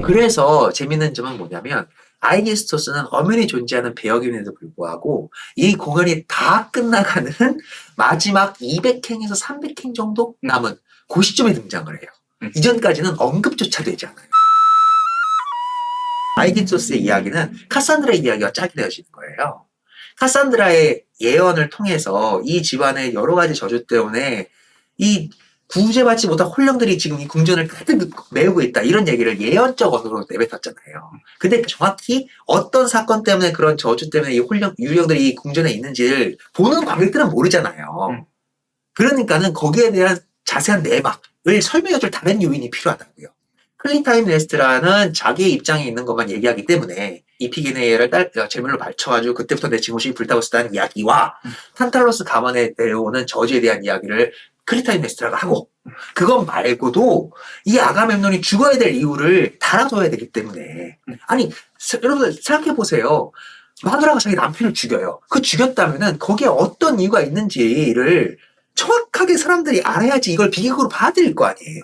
그래서 재밌는 점은 뭐냐면 아이기스토스는 엄연히 존재하는 배역임에도 불구하고 이 공연이 다 끝나가는 마지막 200행에서 300행 정도 남은 그 시점에 등장을 해요. 이전까지는 언급조차 되지 않아요. 아이기스토스의 이야기는 카산드라의 이야기와 짝이 되어지는 거예요. 카산드라의 예언을 통해서 이 집안의 여러 가지 저주 때문에 이 구제받지 못한 혼령들이 지금 이 궁전을 가득 메우고 있다. 이런 얘기를 예언적 언어로 내뱉었잖아요. 근데 정확히 어떤 사건 때문에 그런 저주 때문에 이 유령들이 이 궁전에 있는지를 보는 관객들은 모르잖아요. 그러니까는 거기에 대한 자세한 내막을 설명해줄 다른 요인이 필요하다고요. 클린타임레스트라는 자기의 입장에 있는 것만 얘기하기 때문에 이피게네이를 제물로 바쳐가지고 그때부터 내 지무식이 불타고 있었다는 이야기와 탄탈로스 가문에 내려오는 저주에 대한 이야기를 클린타임레스트라가 하고 그것 말고도 이 아가멤논이 죽어야 될 이유를 달아줘야 되기 때문에 아니 여러분들 생각해보세요. 마누라가 자기 남편을 죽여요. 그 죽였다면은 거기에 어떤 이유가 있는지를 정확하게 사람들이 알아야지 이걸 비극으로 받아들일 거 아니에요.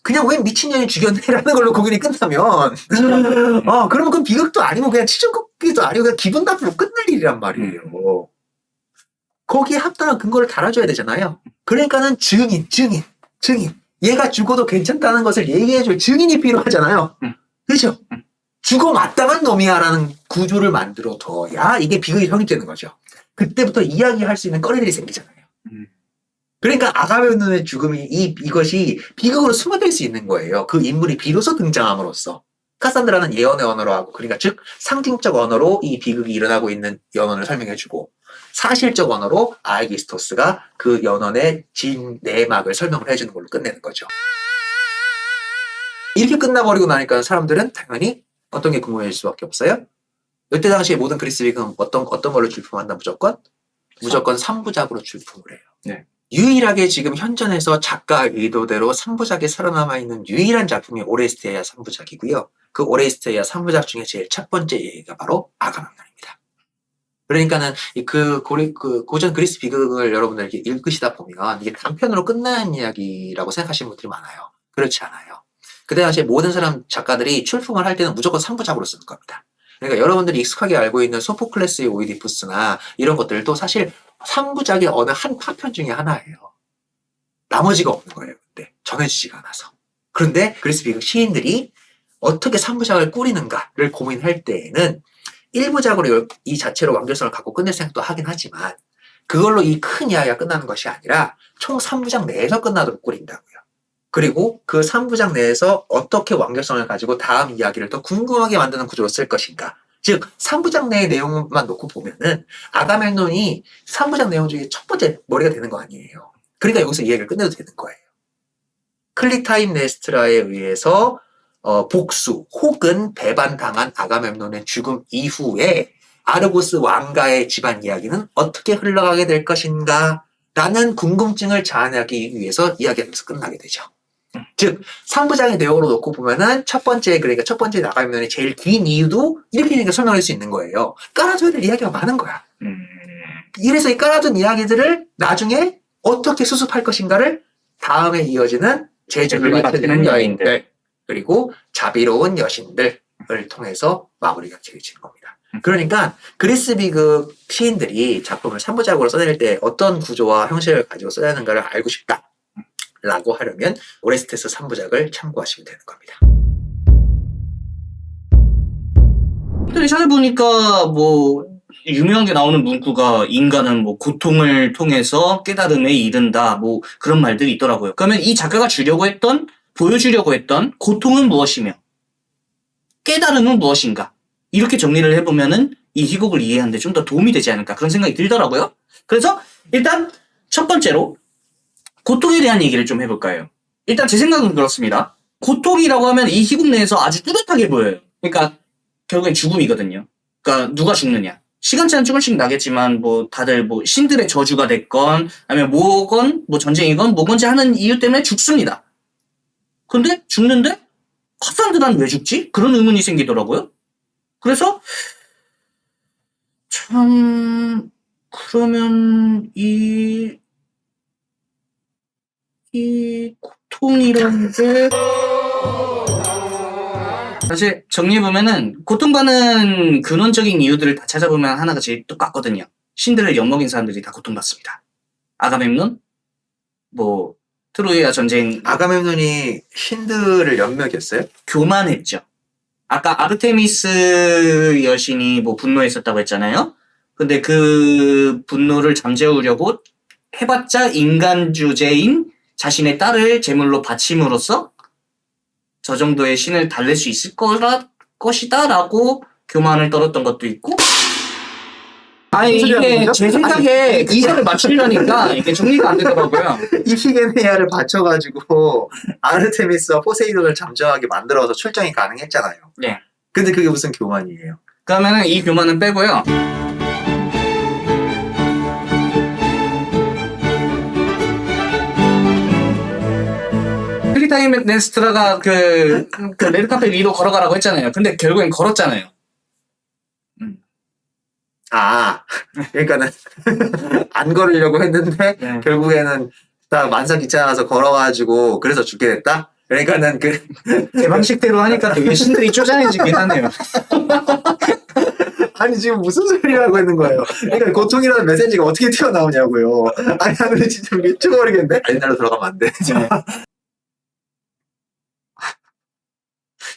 그냥 왜 미친년이 죽였네라는 걸로 공연이 끝나면 그러면 그건 비극도 아니고 그냥 치중극기도 아니고 그냥 기분 나쁘고 끝날 일이란 말이에요. 거기에 합당한 근거를 달아줘야 되잖아요. 그러니까는 증인. 얘가 죽어도 괜찮다는 것을 얘기해줄 증인이 필요하잖아요. 그렇죠? 죽어 마땅한 놈이야라는 구조를 만들어둬야 이게 비극이 성립되는 거죠. 그때부터 이야기할 수 있는 거리들이 생기잖아요. 그러니까 아가멤논의 죽음이 이것이 비극으로 숨어들 수 있는 거예요. 그 인물이 비로소 등장함으로써. 카산드라는 예언의 언어로 하고 그러니까 즉 상징적 언어로 이 비극이 일어나고 있는 연언을 설명해주고 사실적 언어로 아이기스토스가 그 연언의 진 내막을 설명을 해주는 걸로 끝내는 거죠. 이렇게 끝나버리고 나니까 사람들은 당연히 어떤 게 궁금해질 수밖에 없어요. 이때 당시에 모든 그리스 비극은 어떤 걸로 출품한다 무조건 3부작으로 출품을 해요. 네. 유일하게 지금 현존에서 작가 의도대로 3부작에 살아남아있는 유일한 작품이 오레스테이아 3부작이고요. 그 오레스테이아 3부작 중에 제일 첫 번째 얘기가 바로 아가멤논입니다. 그러니까는 그 고전 그리스 비극을 여러분들 이렇게 읽으시다 보면 이게 단편으로 끝나는 이야기라고 생각하시는 분들이 많아요. 그렇지 않아요. 그때 당시에 모든 작가들이 출품을 할 때는 무조건 3부작으로 쓰는 겁니다. 그러니까 여러분들이 익숙하게 알고 있는 소포클레스의 오이디푸스나 이런 것들도 사실 3부작의 어느 한 파편 중에 하나예요. 나머지가 없는 거예요. 근데 전해지지가 않아서. 그런데 그리스 비극 시인들이 어떻게 3부작을 꾸리는가를 고민할 때에는 1부작으로 이 자체로 완결성을 갖고 끝낼 생각도 하긴 하지만 그걸로 이 큰 이야기가 끝나는 것이 아니라 총 3부작 내에서 끝나도록 꾸린다고요. 그리고 그 3부작 내에서 어떻게 완결성을 가지고 다음 이야기를 더 궁금하게 만드는 구조로 쓸 것인가. 즉 3부작 내의 내용만 놓고 보면은 아가멤논이 3부작 내용 중에 첫 번째 머리가 되는 거 아니에요. 그러니까 여기서 이야기를 끝내도 되는 거예요. 클리타임네스트라에 의해서 복수 혹은 배반당한 아가멤논의 죽음 이후에 아르고스 왕가의 집안 이야기는 어떻게 흘러가게 될 것인가 라는 궁금증을 자아내기 위해서 이야기하면서 끝나게 되죠. 즉 3부작의 내용으로 놓고 보면은 첫 번째 아가멤논의 제일 긴 이유도 이렇게 설명할 수 있는 거예요. 깔아줘야 될 이야기가 많은 거야. 이래서 이 깔아둔 이야기들을 나중에 어떻게 수습할 것인가를 다음에 이어지는 재주를 맡는 여인들 그리고 자비로운 여신들을 통해서 마무리가 지어지는 겁니다. 그러니까 그리스 비극 시인들이 작품을 3부작으로 써낼 때 어떤 구조와 형식을 가지고 써야 하는가를 알고 싶다라고 하려면 오레스테스 3부작을 참고하시면 되는 겁니다. 근데 찾아보니까 뭐 유명한 게 나오는 문구가 인간은 뭐 고통을 통해서 깨달음에 이른다 뭐 그런 말들이 있더라고요. 그러면 이 작가가 보여주려고 했던 고통은 무엇이며 깨달음은 무엇인가 이렇게 정리를 해보면은 이 희곡을 이해하는데 좀 더 도움이 되지 않을까 그런 생각이 들더라고요. 그래서 일단 첫 번째로 고통에 대한 얘기를 좀 해볼까 해요. 일단 제 생각은 그렇습니다. 고통이라고 하면 이 희곡 내에서 아주 뚜렷하게 보여요. 그러니까 결국엔 죽음이거든요. 그러니까 누가 죽느냐. 시간차는 조금씩 나겠지만 뭐 다들 뭐 신들의 저주가 됐건 아니면 뭐건 뭐 전쟁이건 뭐건지 하는 이유 때문에 죽습니다. 근데 죽는데 카산드라는 왜 죽지? 그런 의문이 생기더라고요. 그래서 참 그러면 이 고통이라는 게 사실 정리해보면은 고통받는 근원적인 이유들을 다 찾아보면 하나가 제일 똑같거든요. 신들을 엿먹인 사람들이 다 고통받습니다. 아가멤논, 뭐 트로이아 전쟁 아가멤논이 신들을 연맥였어요? 교만했죠. 아까 아르테미스 여신이 뭐 분노했었다고 했잖아요. 근데 그 분노를 잠재우려고 해봤자 인간 주제인 자신의 딸을 제물로 바침으로써 저 정도의 신을 달랠 수 있을 것이다라고 교만을 떨었던 것도 있고. 아니 무슨 소리 하는 이게 거죠? 제 생각에 이거를 맞추려니까 이게 정리가 안 되더라고요. 이피게네아를 받쳐가지고 아르테미스와 포세이돈을 잠정하게 만들어서 출정이 가능했잖아요. 네. 근데 그게 무슨 교만이에요? 그러면은 이 교만은 빼고요. 클리타이메스트라가 그 레드카펫 위로 걸어가라고 했잖아요. 근데 결국엔 걸었잖아요. 아, 그러니까는 안 걸으려고 했는데 네. 결국에는 다 만사 귀찮아서 걸어가지고 그래서 죽게 됐다? 그러니까는 제 방식대로 하니까 되게 신들이 쪼잔해지긴 하네요. 아니 지금 무슨 소리를 하고 있는 거예요? 그러니까 고통이라는 메시지가 어떻게 튀어나오냐고요. 아니 나는 진짜 미쳐버리겠네. 아린날로 들어가면 안 돼. 네.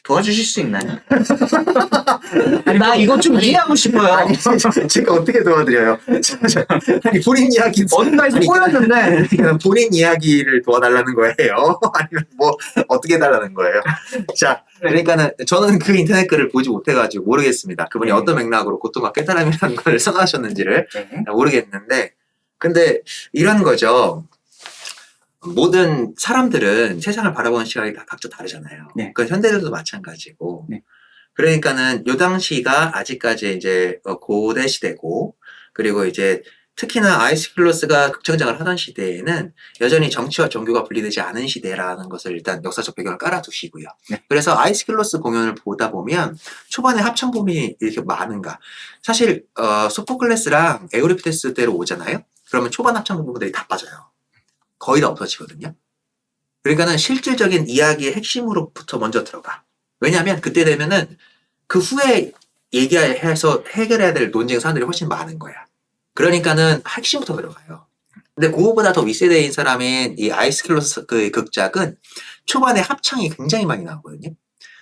도와주실 수 있나요? 아니, 나 이거 좀 이해하고 싶어요. 아니 제가 어떻게 도와드려요? 아니 본인 이야기 어딘가에서 아니, 꼬였는데. 그냥 본인 이야기를 도와달라는 거예요? 아니면 뭐 어떻게 해달라는 거예요? 자, 그러니까는 저는 그 인터넷 글을 보지 못해가지고 모르겠습니다. 그분이 네. 어떤 맥락으로 고통과 깨달음이라는 걸 써하셨는지를 네. 모르겠는데, 근데 이런 거죠. 모든 사람들은 세상을 바라보는 시각이 다 각자 다르잖아요. 네. 그 현대들도 마찬가지고. 네. 그러니까는 요 당시가 아직까지 이제 고대 시대고, 그리고 이제 특히나 아이스클로스가 극장장을 하던 시대에는 여전히 정치와 종교가 분리되지 않은 시대라는 것을 일단 역사적 배경을 깔아두시고요. 네. 그래서 아이스클로스 공연을 보다 보면 초반에 합창범이 이렇게 많은가. 사실 소포클레스랑 에우리피데스 때로 오잖아요. 그러면 초반 합창범들이 다 빠져요. 거의 다 없어지거든요. 그러니까는 실질적인 이야기의 핵심으로부터 먼저 들어가. 왜냐하면 그때 되면은 그 후에 얘기해서 해결해야 될 논쟁 사람들이 훨씬 많은 거야. 그러니까는 핵심부터 들어가요. 근데 그거보다 더 윗세대인 사람인 이 아이스클로스 그 극작은 초반에 합창이 굉장히 많이 나오거든요.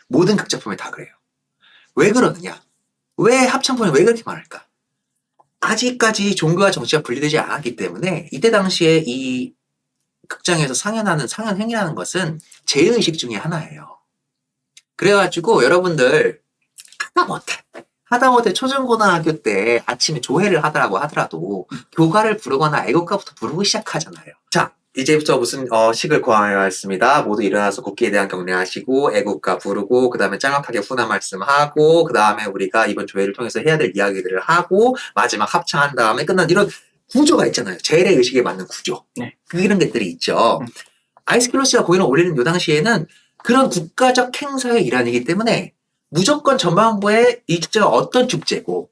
모든 극작품에 다 그래요. 왜 그러느냐? 왜 합창품이 왜 그렇게 많을까? 아직까지 종교와 정치가 분리되지 않았기 때문에 이때 당시에 이 극장에서 상연하는 상연행위라는 것은 제의식 중에 하나예요. 그래가지고 여러분들 하다못해 초중고등학교 때 아침에 조회를 하더라고 하더라도 교가를 부르거나 애국가부터 부르고 시작하잖아요. 자, 이제부터 무슨 식을 고하였습니다. 모두 일어나서 국기에 대한 경례하시고 애국가 부르고 그 다음에 짤막하게 훈화 말씀하고 그 다음에 우리가 이번 조회를 통해서 해야 될 이야기들을 하고 마지막 합창한 다음에 끝난 이런 구조가 있잖아요. 제일의 의식에 맞는 구조. 네. 이런 것들이 있죠. 아이스클로스가 공연을 올리는 요 당시에는 그런 국가적 행사의 일환이기 때문에 무조건 전반부에 이 축제가 어떤 축제고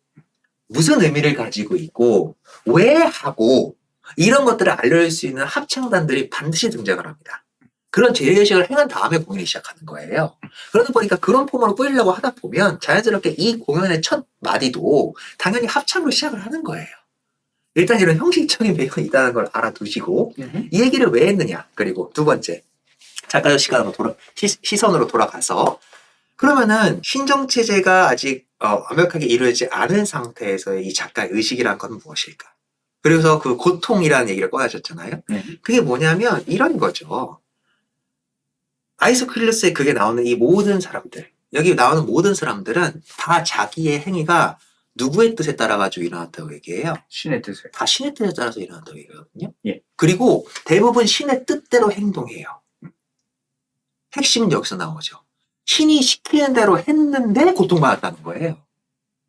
무슨 의미를 가지고 있고 왜 하고 이런 것들을 알려줄 수 있는 합창단들이 반드시 등장을 합니다. 그런 제의식을 행한 다음에 공연이 시작하는 거예요. 그러다 보니까 그런 폼으로 꾸리려고 하다 보면 자연스럽게 이 공연의 첫 마디도 당연히 합창으로 시작을 하는 거예요. 일단 이런 형식적인 배경이 있다는 걸 알아두시고 이 얘기를 왜 했느냐. 그리고 두 번째 작가적 시선으로 돌아가서 그러면은 신정체제가 아직 완벽하게 이루어지지 않은 상태에서의 이 작가의 의식이란 건 무엇일까? 그래서 그 고통이라는 얘기를 꺼내셨잖아요. 그게 뭐냐면 이런 거죠. 아이소클로스에 그게 나오는 이 모든 사람들, 여기 나오는 모든 사람들은 다 자기의 행위가 누구의 뜻에 따라 가지고 일어났다고 얘기해요. 신의 뜻을. 다 신의 뜻에 따라서 일어난다고 얘기하거든요. 예. 그리고 대부분 신의 뜻대로 행동해요. 핵심은 여기서 나오죠. 신이 시키는 대로 했는데 고통받았다는 거예요.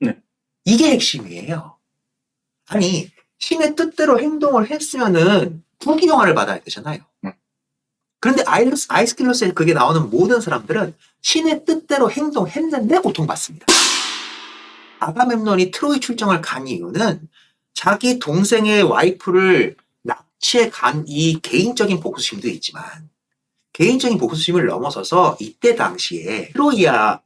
네. 이게 핵심이에요. 아니 신의 뜻대로 행동을 했으면은 부귀영화를 받아야 되잖아요. 그런데 아이스클로스에 그게 나오는 모든 사람들은 신의 뜻대로 행동했는데 고통받습니다. 아가멤논이 트로이 출정을 간 이유는 자기 동생의 와이프를 납치해 간 이 개인적인 복수심도 있지만 개인적인 복수심을 넘어서서 이때 당시에 트로이아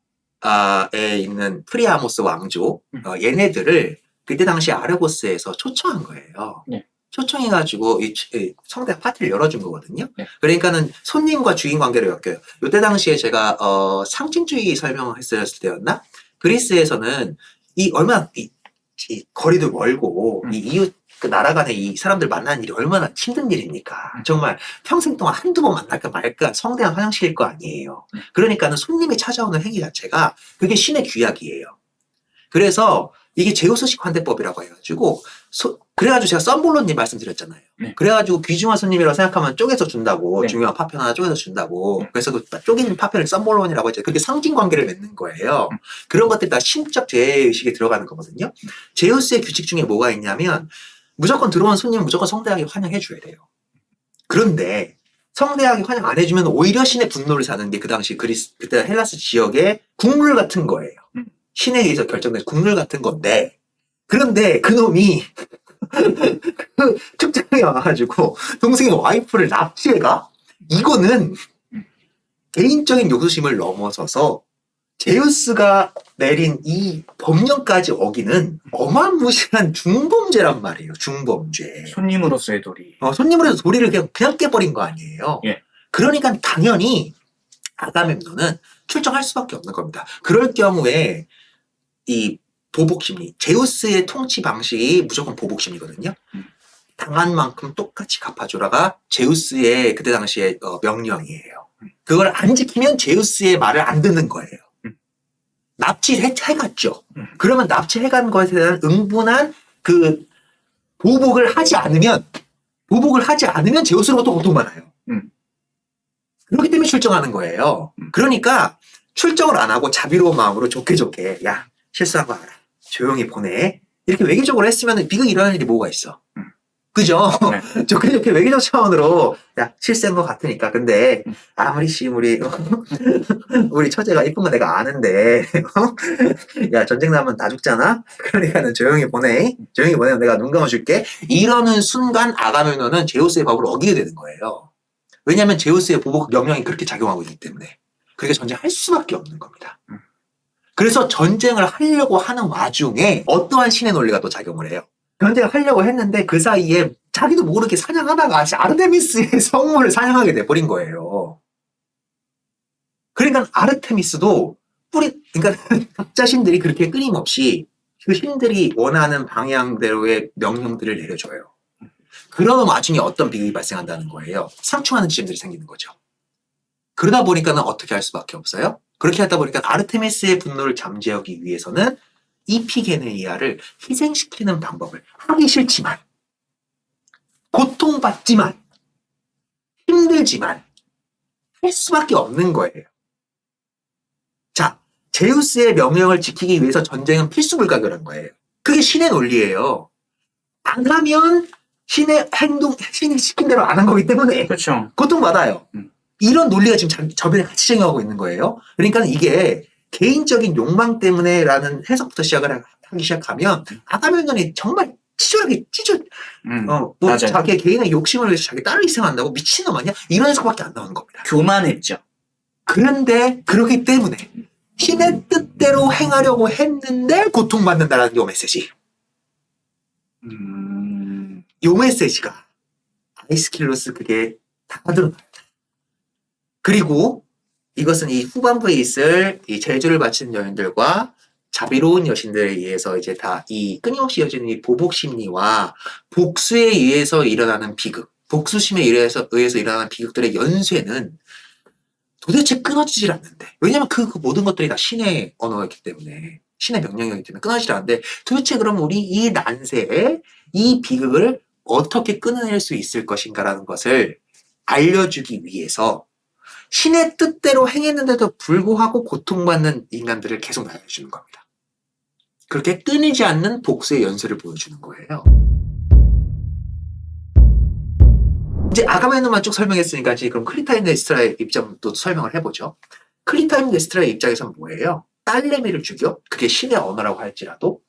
에 있는 프리아모스 왕조, 얘네들을 그때 당시 아르고스에서 초청한 거예요. 네. 초청해가지고 이 성대 파티를 열어준 거거든요. 네. 그러니까는 손님과 주인 관계를 엮여요. 이때 당시에 제가 상징주의 설명을 했을 때였나? 그리스에서는 이 얼마나 이 거리도 멀고 이 이웃 그 나라 간에 이 사람들 만나는 일이 얼마나 힘든 일입니까? 정말 평생 동안 한두 번 만날까 말까 성대한 화장실일 거 아니에요. 그러니까는 손님이 찾아오는 행위 자체가 그게 신의 규약이에요. 그래서 이게 제우스식 환대법이라고 해가지고 그래가지고 제가 썬볼로님 말씀드렸잖아요. 네. 그래가지고 귀중한 손님이라고 생각하면 쪼개서 준다고 네. 중요한 파편 하나 쪼개서 준다고 그래서 그 쪼개는 파편을 썬볼론이라고 했죠. 그게 상징관계를 맺는 거예요. 그런 것들이 다 신적 죄의식에 들어가는 거거든요. 제우스의 규칙 중에 뭐가 있냐면 무조건 들어온 손님은 무조건 성대하게 환영해줘야 돼요. 그런데 성대하게 환영 안 해주면 오히려 신의 분노를 사는 게 그 당시 그때 헬라스 지역의 국룰 같은 거예요. 신에 의해서 결정된 국룰 같은 건데 그런데 그놈이 그 축장에 와가지고 동생의 와이프를 납치해가 이거는 개인적인 욕심을 넘어서서 제우스가 내린 이 법령까지 어기는 어마무시한 중범죄란 말이에요. 중범죄. 손님으로서의 도리. 손님으로서 도리를 그냥 깨버린 거 아니에요. 예. 그러니까 당연히 아가멤논은 출정할 수밖에 없는 겁니다. 그럴 경우에 이 보복심리, 제우스의 통치 방식이 무조건 보복심리거든요. 당한 만큼 똑같이 갚아주라가 제우스의 그때 당시의 명령이에요. 그걸 안 지키면 제우스의 말을 안 듣는 거예요. 납치해갔죠. 그러면 납치해간 것에 대한 응분한 그 보복을 하지 않으면 제우스로부터 고통받아요. 그렇기 때문에 출정하는 거예요. 그러니까 출정을 안 하고 자비로운 마음으로 좋게 야 실수한 거 알아. 조용히 보내. 이렇게 외교적으로 했으면 비극이 일어날 일이 뭐가 있어. 그죠? 네. 좋게 외교적 차원으로 야 실수한 것 같으니까 근데 아무리 우리 처제가 이쁜 거 내가 아는데 야 전쟁 나면 다 죽잖아. 그러니까는 조용히 보내면 내가 눈 감아줄게. 이러는 순간 아가멤논은 제우스의 법을 어기게 되는 거예요. 왜냐하면 제우스의 보복 명령이 그렇게 작용하고 있기 때문에 그렇게 전쟁할 수밖에 없는 겁니다. 그래서 전쟁을 하려고 하는 와중에 어떠한 신의 논리가 또 작용을 해요. 전쟁을 하려고 했는데 그 사이에 자기도 모르게 사냥하다가 아르테미스의 성물을 사냥하게 돼버린 거예요. 그러니까 아르테미스도 그러니까 각자 신들이 그렇게 끊임없이 그 신들이 원하는 방향대로의 명령들을 내려줘요. 그러는 와중에 어떤 비극이 발생한다는 거예요. 상충하는 지점들이 생기는 거죠. 그러다 보니까는 어떻게 할 수밖에 없어요? 그렇게 하다 보니까 아르테미스의 분노를 잠재우기 위해서는 이피게네이아를 희생시키는 방법을 하기 싫지만 고통받지만 힘들지만 할 수밖에 없는 거예요. 자, 제우스의 명령을 지키기 위해서 전쟁은 필수불가결한 거예요. 그게 신의 논리예요. 안 하면 신이 시킨 대로 안 한 거기 때문에 그렇죠. 고통받아요. 이런 논리가 지금 저변에 같이 작용하고 있는 거예요. 그러니까 이게 개인적인 욕망 때문에라는 해석부터 하기 시작하면 아가멤논이 정말 치졸하게 맞아요. 자기의 개인의 욕심을 위해서 자기 딸을 희생한다고 미친놈 아니야? 이런 해석밖에 안 나오는 겁니다. 교만했죠. 그런데 그렇기 때문에 신의 뜻대로 행하려고 했는데 고통받는다라는 요 메시지. 요 메시지가 아이스킬로스 그게 다 드러납니다. 그리고 이것은 이 후반부에 있을 이 제주를 바치는 여인들과 자비로운 여신들에 의해서 이제 다 이 끊임없이 이어지는 이 보복 심리와 복수에 의해서 일어나는 비극, 복수심에 의해서 일어나는 비극들의 연쇄는 도대체 끊어지질 않는데. 왜냐면 그 모든 것들이 다 신의 언어였기 때문에, 신의 명령이기 때문에 끊어지질 않는데, 도대체 그럼 우리 이 난세에 이 비극을 어떻게 끊어낼 수 있을 것인가라는 것을 알려주기 위해서 신의 뜻대로 행했는데도 불구하고 고통받는 인간들을 계속 나눠주는 겁니다. 그렇게 끊이지 않는 복수의 연쇄를 보여주는 거예요. 이제 아가멤논만 쭉 설명했으니까 그럼 클리타임네스트라의 입장도 설명을 해보죠. 클리타임네스트라의 입장에서는 뭐예요? 딸내미를 죽여? 그게 신의 언어라고 할지라도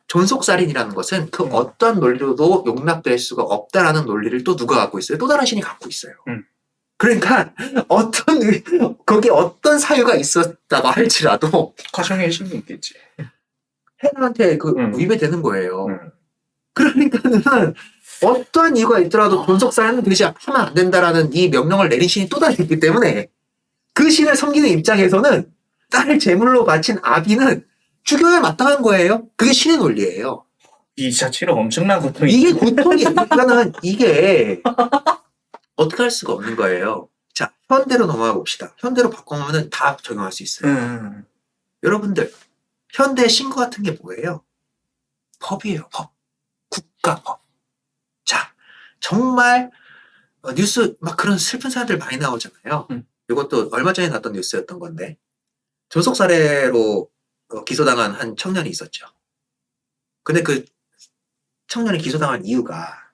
존속살인이라는 것은 그 어떤 논리로도 용납될 수가 없다라는 논리를 또 누가 갖고 있어요? 또 다른 신이 갖고 있어요. 그러니까 거기에 어떤 사유가 있었다고 할지라도 가정의 신이 있겠지. 헤라한테 응. 위배되는 거예요. 응. 그러니까는 어떠한 이유가 있더라도 존속사는 되지 하면 안 된다라는 이 명령을 내린 신이 또 다른 있기 때문에 그 신을 섬기는 입장에서는 딸을 제물로 바친 아비는 죽여야 마땅한 거예요. 그게 신의 논리예요. 이 자체로 엄청난 고통이. 이게 고통이에요. 그러니까는 이게 어떻게 할 수가 없는 거예요. 자, 현대로 넘어가 봅시다. 현대로 바꿔놓으면 다 적용할 수 있어요. 여러분들, 현대 신고 같은 게 뭐예요? 법이에요, 법. 국가법. 자, 정말 뉴스 막 그런 슬픈 사람들 많이 나오잖아요. 이것도 얼마 전에 났던 뉴스였던 건데 존속 살해로 기소당한 한 청년이 있었죠. 근데 그 청년이 기소당한 이유가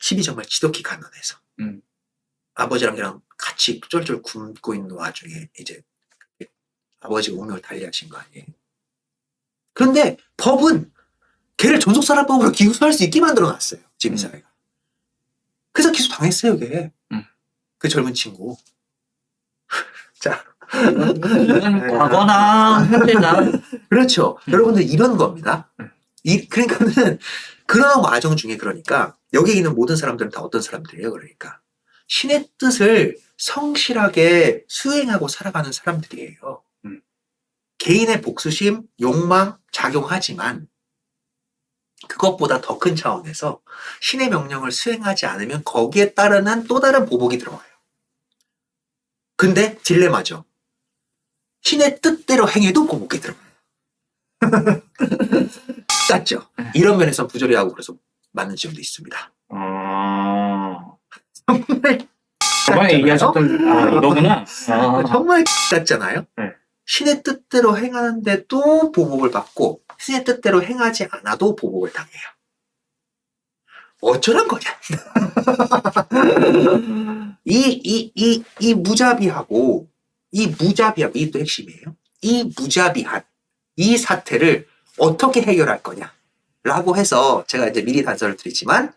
집이 정말 지독히 가난해서 아버지랑 그냥 같이 쫄쫄 굶고 있는 와중에 이제 아버지가 운명을 달리하신 거 아니에요. 그런데 법은 걔를 존속살해법으로 기소할 수 있게 만들어놨어요. 지금 사회가. 그래서 기소 당했어요, 걔. 그 젊은 친구. 자, 과거나 현재나. 그렇죠. 여러분들 이런 겁니다. 그러니까는 그런 과정 중에 그러니까 여기 있는 모든 사람들은 다 어떤 사람들이에요? 그러니까 신의 뜻을 성실하게 수행하고 살아가는 사람들이에요. 개인의 복수심, 욕망 작용하지만 그것보다 더 큰 차원에서 신의 명령을 수행하지 않으면 거기에 따르는 또 다른 보복이 들어와요. 근데 딜레마죠. 신의 뜻대로 행해도 보복이 들어와요. 맞죠? 이런 면에서 부조리하고 그래서 맞는 지점도 있습니다. 저번에 얘기하셨던 이거구나. 정말 같잖아요. 네. 신의 뜻대로 행하는데도 보복을 받고 신의 뜻대로 행하지 않아도 보복을 당해요. 어쩌란 거냐? 이 무자비하고 이게 또 핵심이에요. 이 무자비한 이 사태를 어떻게 해결할 거냐? 라고 해서 제가 이제 미리 단서를 드리지만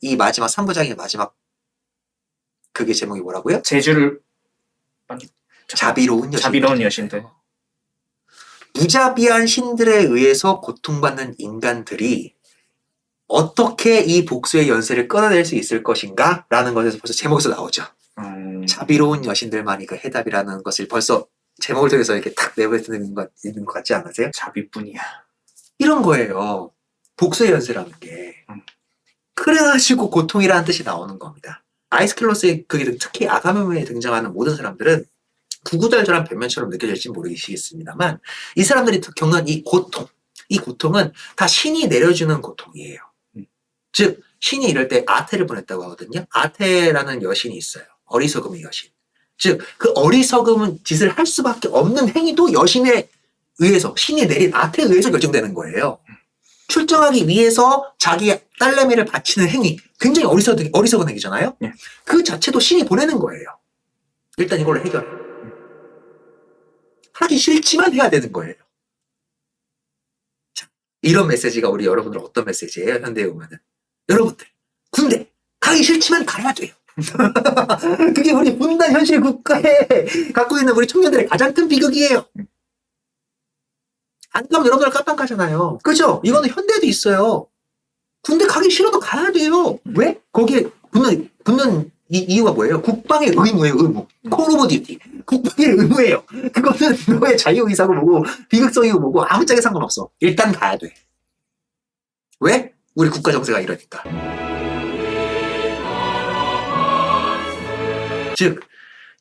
이 마지막 3부장의 마지막 그게 제목이 뭐라고요? 제주를 자비로운 여신들. 무자비한 신들에 의해서 고통받는 인간들이 어떻게 이 복수의 연쇄를 끊어낼 수 있을 것인가? 라는 것에서 벌써 제목에서 나오죠. 자비로운 여신들만이 그 해답이라는 것을 벌써 제목을 통해서 이렇게 탁 내보내는 것 있는 것 같지 않으세요? 자비뿐이야. 이런 거예요. 복수의 연쇄라는 게. 그래가지고 고통이라는 뜻이 나오는 겁니다. 아이스클로스의 특히 아가멤에 등장하는 모든 사람들은 구구절절한 변면처럼 느껴질지 모르시겠습니다만 이 사람들이 겪는 이 고통은 다 신이 내려주는 고통이에요. 즉 신이 이럴 때 아테를 보냈다고 하거든요. 아테라는 여신이 있어요. 어리석음의 여신. 즉 그 어리석음은 짓을 할 수밖에 없는 행위도 여신에 의해서 신이 내린 아테에 의해서 결정되는 거예요. 출정하기 위해서 자기 딸내미를 바치는 행위 굉장히 어리석은 행위잖아요. 그 자체도 신이 보내는 거예요. 일단 이걸로 해결해. 하기 싫지만 해야 되는 거예요. 자, 이런 메시지가 우리 여러분들 어떤 메시지예요? 현대에 오면은 여러분들 군대 가기 싫지만 가야 돼요. 그게 우리 분단 현실 국가에 갖고 있는 우리 청년들의 가장 큰 비극이에요. 안 가면 여러분들 깜빡하잖아요. 그죠? 이거는 현대에도 있어요. 군대 가기 싫어도 가야 돼요. 왜? 거기에 붙는 이유가 뭐예요? 국방의 의무예요, 의무. 콜 오브 듀티. 국방의 의무예요. 그거는 너의 자유의사고 뭐고, 비극성이고 뭐고, 아무 짝에 상관없어. 일단 가야 돼. 왜? 우리 국가 정세가 이러니까. 즉,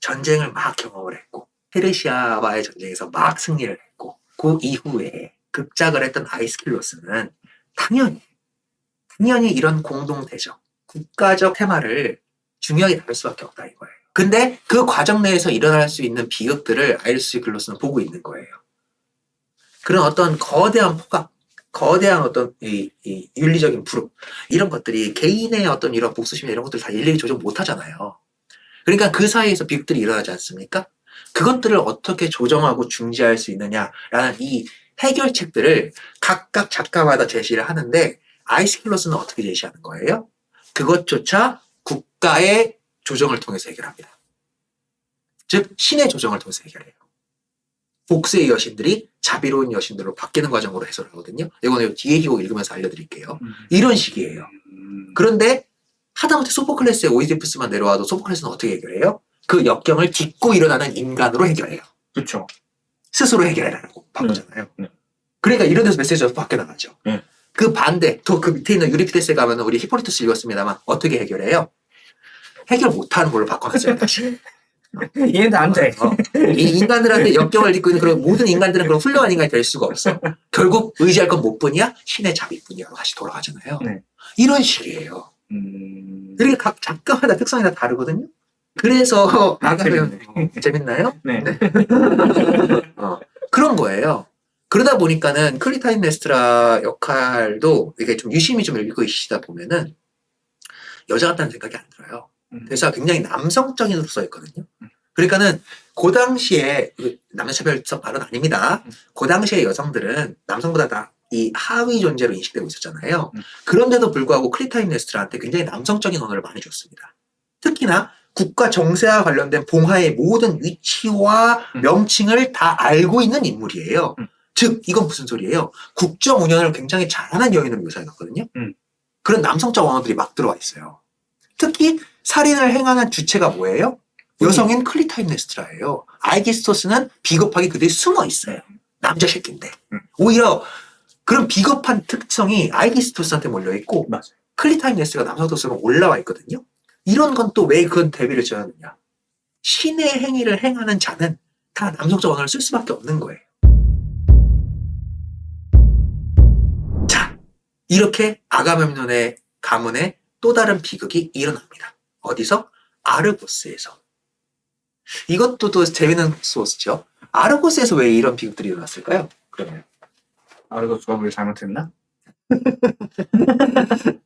전쟁을 막 경험을 했고, 페르시아와의 전쟁에서 막 승리를 했고, 그 이후에 급작을 했던 아이스킬로스는 당연히 이런 공동대적, 국가적 테마를 중요하게 다룰 수밖에 없다 이거예요. 근데 그 과정 내에서 일어날 수 있는 비극들을 아이스킬로스는 보고 있는 거예요. 그런 어떤 거대한 포각, 거대한 어떤 이 윤리적인 불응, 이런 것들이 개인의 어떤 이런 복수심이나 이런 것들을 다 일일이 조정 못 하잖아요. 그러니까 그 사이에서 비극들이 일어나지 않습니까? 그것들을 어떻게 조정하고 중지할 수 있느냐라는 이 해결책들을 각각 작가마다 제시를 하는데 아이스킬로스는 어떻게 제시하는 거예요? 그것조차 국가의 조정을 통해서 해결합니다. 즉 신의 조정을 통해서 해결해요. 복수의 여신들이 자비로운 여신들로 바뀌는 과정으로 해석을 하거든요. 이거는 뒤에 기록 읽으면서 알려드릴게요. 이런 식이에요. 그런데 하다못해 소포클레스의 오이디푸스만 내려와도 소포클레스는 어떻게 해결해요? 그 역경을 딛고 일어나는 인간으로 해결해요. 그렇죠. 스스로 해결해라라고 바꾸잖아요. 네. 그러니까 이런 데서 메시지가 바뀌어 나가죠. 네. 그 반대, 또 그 밑에 있는 유리피데스에 가면 우리 히포리투스 읽었습니다만 어떻게 해결해요? 해결 못하는 걸로 바꿔놨어요. 다시. 얘는 안 돼. 이 인간들한테 역경을 딛고 있는 그런 모든 인간들은 그런 훌륭한 인간이 될 수가 없어. 결국 의지할 건 뭐뿐이야? 신의 자비뿐이야로 다시 돌아가잖아요. 네. 이런 식이에요. 그러니까 각 작가마다 특성이 다 다르거든요. 그래서 아가면 재밌나요? 네. 그런 거예요. 그러다 보니까는 클리타임네스트라 역할도 이게 좀 유심히 좀 읽고 있으시다 보면은 여자 같다는 생각이 안 들어요. 대사가 굉장히 남성적인으로 써 있거든요. 그러니까는 그 당시에 남녀차별적 발언 아닙니다. 그 당시에 여성들은 남성보다 다 이 하위 존재로 인식되고 있었잖아요. 그런데도 불구하고 클리타임네스트라한테 굉장히 남성적인 언어를 많이 줬습니다. 특히나 국가 정세와 관련된 봉하의 모든 위치와 명칭을 다 알고 있는 인물이에요. 즉 이건 무슨 소리예요? 국정 운영을 굉장히 잘하는 여인으로 묘사해놨거든요. 그런 남성적 언어들이 막 들어와 있어요. 특히 살인을 행하는 주체가 뭐예요? 여성인 클리타임네스트라예요. 알기스토스는 비겁하게 그들이 숨어 있어요. 남자 새끼인데. 오히려 그런 비겁한 특성이 알기스토스한테 몰려있고 클리타임네스트가 남성도스로 올라와 있거든요. 이런 건 또 왜 그런 대비를 지었느냐. 신의 행위를 행하는 자는 다 남성적 언어를 쓸 수밖에 없는 거예요. 자, 이렇게 아가멤논의 가문에 또 다른 비극이 일어납니다. 어디서? 아르고스에서. 이것도 또 재밌는 소스죠. 아르고스에서 왜 이런 비극들이 일어났을까요? 그러면 아르고스가 뭘 잘못했나?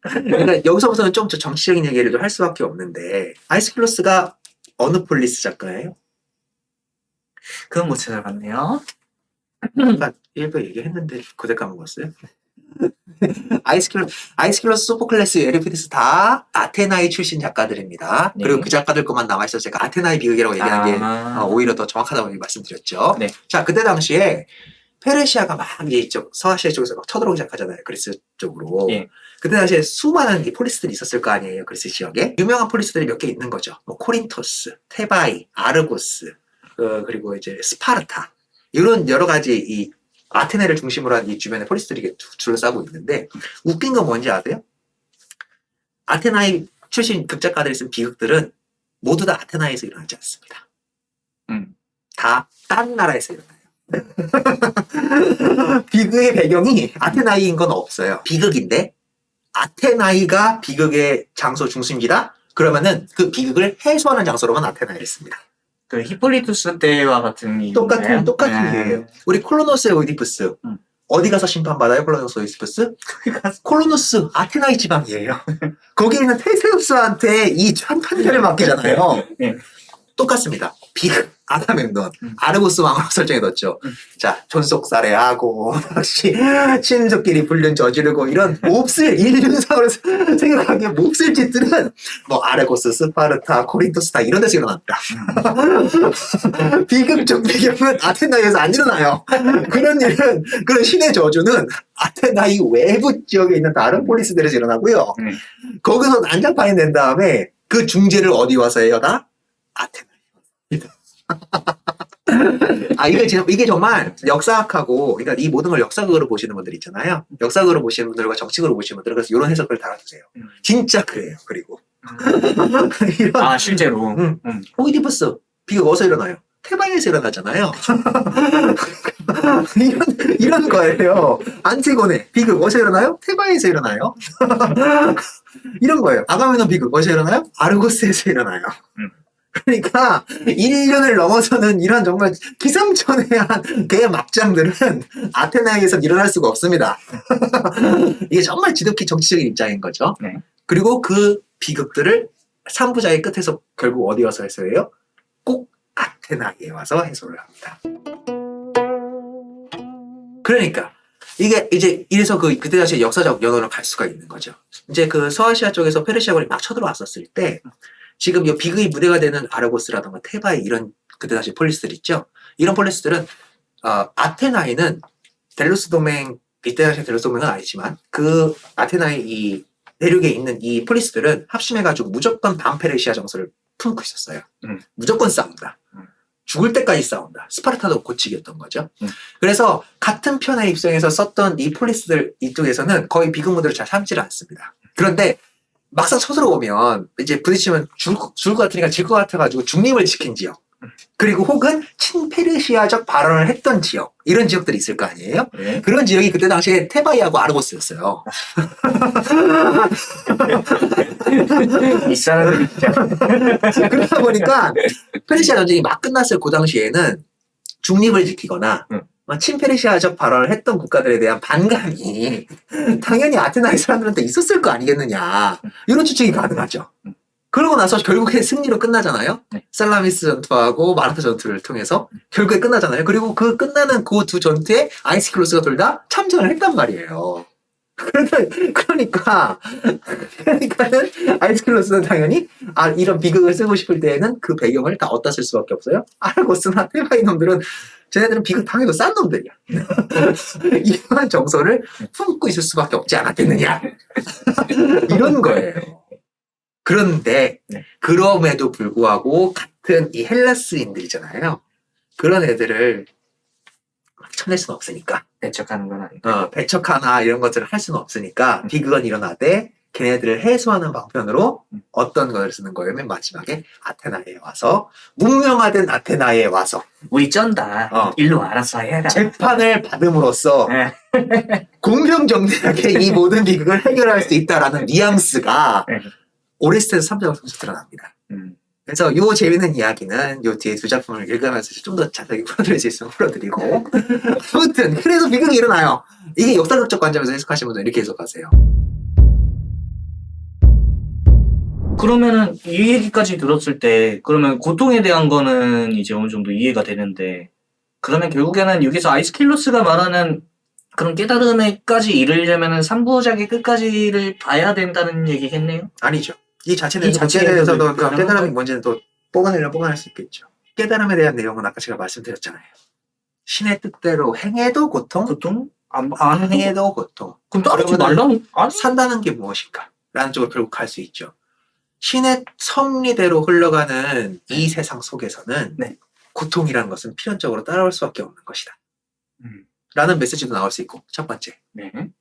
그러니까 여기서부터는 좀 더 정치적인 얘기를 좀 할 수밖에 없는데 아이스클로스가 어느 폴리스 작가예요? 그건 못 찾아봤네요. 아까 일부 얘기했는데 그대 까먹었어요. 아이스킬러스, 소포클레스, 에리피데스 다 아테나이 출신 작가들입니다. 네. 그리고 그 작가들 것만 남아있어서 제가 아테나이 비극이라고 얘기한 게 오히려 더 정확하다고 말씀드렸죠. 네. 자, 그때 당시에 페르시아가 막 이제 이쪽 서아시아 쪽에서 막 쳐들어오기 시작하잖아요. 그리스 쪽으로. 예. 그때 당시에 수많은 이 폴리스들이 있었을 거 아니에요. 그리스 지역에. 유명한 폴리스들이 몇 개 있는 거죠. 뭐 코린토스, 테바이, 아르고스, 그리고 이제 스파르타. 이런 여러 가지 이 아테네를 중심으로 한 이 주변에 폴리스들이 둘러싸고 있는데 웃긴 건 뭔지 아세요? 아테나의 출신 극작가들이 쓴 비극들은 모두 다 아테나에서 일어나지 않습니다. 다 딴 나라에서 일어나요. 비극의 배경이 아테나이인 건 없어요. 비극인데 아테나이가 비극의 장소 중심지다? 그러면은 그 비극을 해소하는 장소로만 아테나이를 씁니다. 그 히폴리투스 때와 같은 이유인가요? 똑같은 이유예요. 우리 콜로노스의 오이디푸스 어디 가서 심판받아요? 콜로노스 오이디푸스? 콜로노스 아테나이 지방이에요. 거기에 있는 테세우스한테 이 판결을 맡기잖아요. 네. 똑같습니다. 비극, 아가멤논, 아르고스 왕으로 설정해뒀죠. 자, 존속살해하고 신족끼리 불륜 저지르고 이런 몹쓸 인륜상으로 생각하기에 몹쓸 짓들은 뭐 아르고스, 스파르타, 코린토스 다 이런 데서 일어납니다. 비극적 배경은 아테나에서 안 일어나요. 그런 일은 그런 신의 저주는 아테나이 외부 지역에 있는 다른 폴리스들에서 일어나고요. 거기서 난장판이 된 다음에 그 중재를 어디 와서 해요? 다 아테나. 이게 정말 역사학하고, 그러니까 이 모든 걸 역사극으로 보시는 분들 있잖아요. 역사극으로 보시는 분들과 정치극으로 보시는 분들, 그래서 이런 해석을 달아주세요. 진짜 그래요. 그리고 실제로. 오이디푸스 비극 어디서 일어나요? 테바이에서 일어나잖아요. 이런 거예요. 안티고네 비극 어디서 일어나요? 테바이에서 일어나요. 이런 거예요. 아가멤논 비극 어디서 일어나요? 아르고스에서 일어나요. 그러니까 1년을 넘어서는 이런 정말 기상천외한 개 막장들은 아테나에서 일어날 수가 없습니다. 이게 정말 지독히 정치적인 입장인 거죠. 네. 그리고 그 비극들을 3부작의 끝에서 결국 어디 와서 해소해요? 꼭 아테나에 와서 해소를 합니다. 그러니까 이게 이제 이래서 그때 당시 역사적 연원을 갈 수가 있는 거죠. 이제 그 서아시아 쪽에서 페르시아군이 막 쳐들어왔었을 때 지금 이 비극의 무대가 되는 아르고스라던가 테바이 이런 그때 당시 폴리스들 있죠. 이런 폴리스들은 아테나이는 델로스 동맹 이때 당시 델로스 동맹은 아니지만 그 아테나의 이 내륙에 있는 이 폴리스들은 합심해가지고 무조건 반페르시아 정서를 품고 있었어요. 무조건 싸운다. 죽을 때까지 싸운다. 스파르타도 고치기였던 거죠. 그래서 같은 편에 입성해서 썼던 이 폴리스들 이쪽에서는 거의 비극 무대를 잘 삼지를 않습니다. 그런데 막상 쳐들어오면 이제 부딪히면 죽을 것 같으니까 질 것 같아가지고 중립을 지킨 지역 그리고 혹은 친페르시아적 발언을 했던 지역 이런 지역들이 있을 거 아니에요? 네. 그런 지역이 그때 당시에 테바이하고 아르고스였어요. 이 사람들이 진짜. 그러다 보니까 페르시아 전쟁이 막 끝났을 그 당시에는 중립을 지키거나 친페르시아적 발언을 했던 국가들에 대한 반감이 당연히 아테나의 사람들한테 있었을 거 아니겠느냐 이런 추측이 가능하죠. 그러고 나서 결국에 승리로 끝나잖아요. 살라미스 전투하고 마라타 전투를 통해서 결국에 끝나잖아요. 그리고 그 끝나는 그 두 전투에 아이스클로스가 둘 다 참전을 했단 말이에요. 그러니까는 아이스클로스는 당연히 이런 비극을 쓰고 싶을 때에는 그 배경을 다 어디다 쓸 수밖에 없어요. 아르고스나 테바이 놈들은 쟤네들은 비극 당해도 싼 놈들이야. 이러한 정서를 품고 있을 수밖에 없지 않았겠느냐. 이런 거예요. 그런데 그럼에도 불구하고 같은 이 헬라스인들이잖아요. 그런 애들을 쳐낼 수는 없으니까. 배척하는 건 아니고. 배척하나 이런 것들을 할 수는 없으니까 비극은 일어나되 걔네들을 해소하는 방편으로 어떤 것을 쓰는 거예요? 맨 마지막에 아테나에 와서 문명화된 아테나에 와서 우리 쩐다. 일로 알아서 해라. 재판을 받음으로써 공평정대하게 이 모든 비극을 해결할 수 있다라는 뉘앙스가 오레스테스 3장을 통해서 드러납니다. 그래서 요 재밌는 이야기는 요 뒤에 두 작품을 읽으면서 좀 더 자세하게 풀어드릴 수 있으면 풀어드리고 아무튼 그래서 비극이 일어나요. 이게 역사극적 관점에서 해석하시는 분들은 이렇게 해석하세요. 그러면은 이 얘기까지 들었을 때 그러면 고통에 대한 거는 이제 어느 정도 이해가 되는데 그러면 결국에는 여기서 아이스킬로스가 말하는 그런 깨달음에까지 이르려면은 3부작의 끝까지를 봐야 된다는 얘기겠네요? 아니죠. 이 자체는 이 자체에 대해서도 대해서도 그 깨달음이 뭔지는 또 뽀간이면 뽀간할 수 있겠죠. 깨달음에 대한 내용은 아까 제가 말씀드렸잖아요. 신의 뜻대로 행해도 고통, 고통? 안 행해도 고통. 그럼 따르지 그러면은 말라는? 아니? 산다는 게 무엇인가? 라는 쪽으로 결국 갈 수 있죠. 신의 섭리대로 흘러가는 이 세상 속에서는 고통이라는 것은 필연적으로 따라올 수밖에 없는 것이다. 라는 메시지도 나올 수 있고, 첫 번째.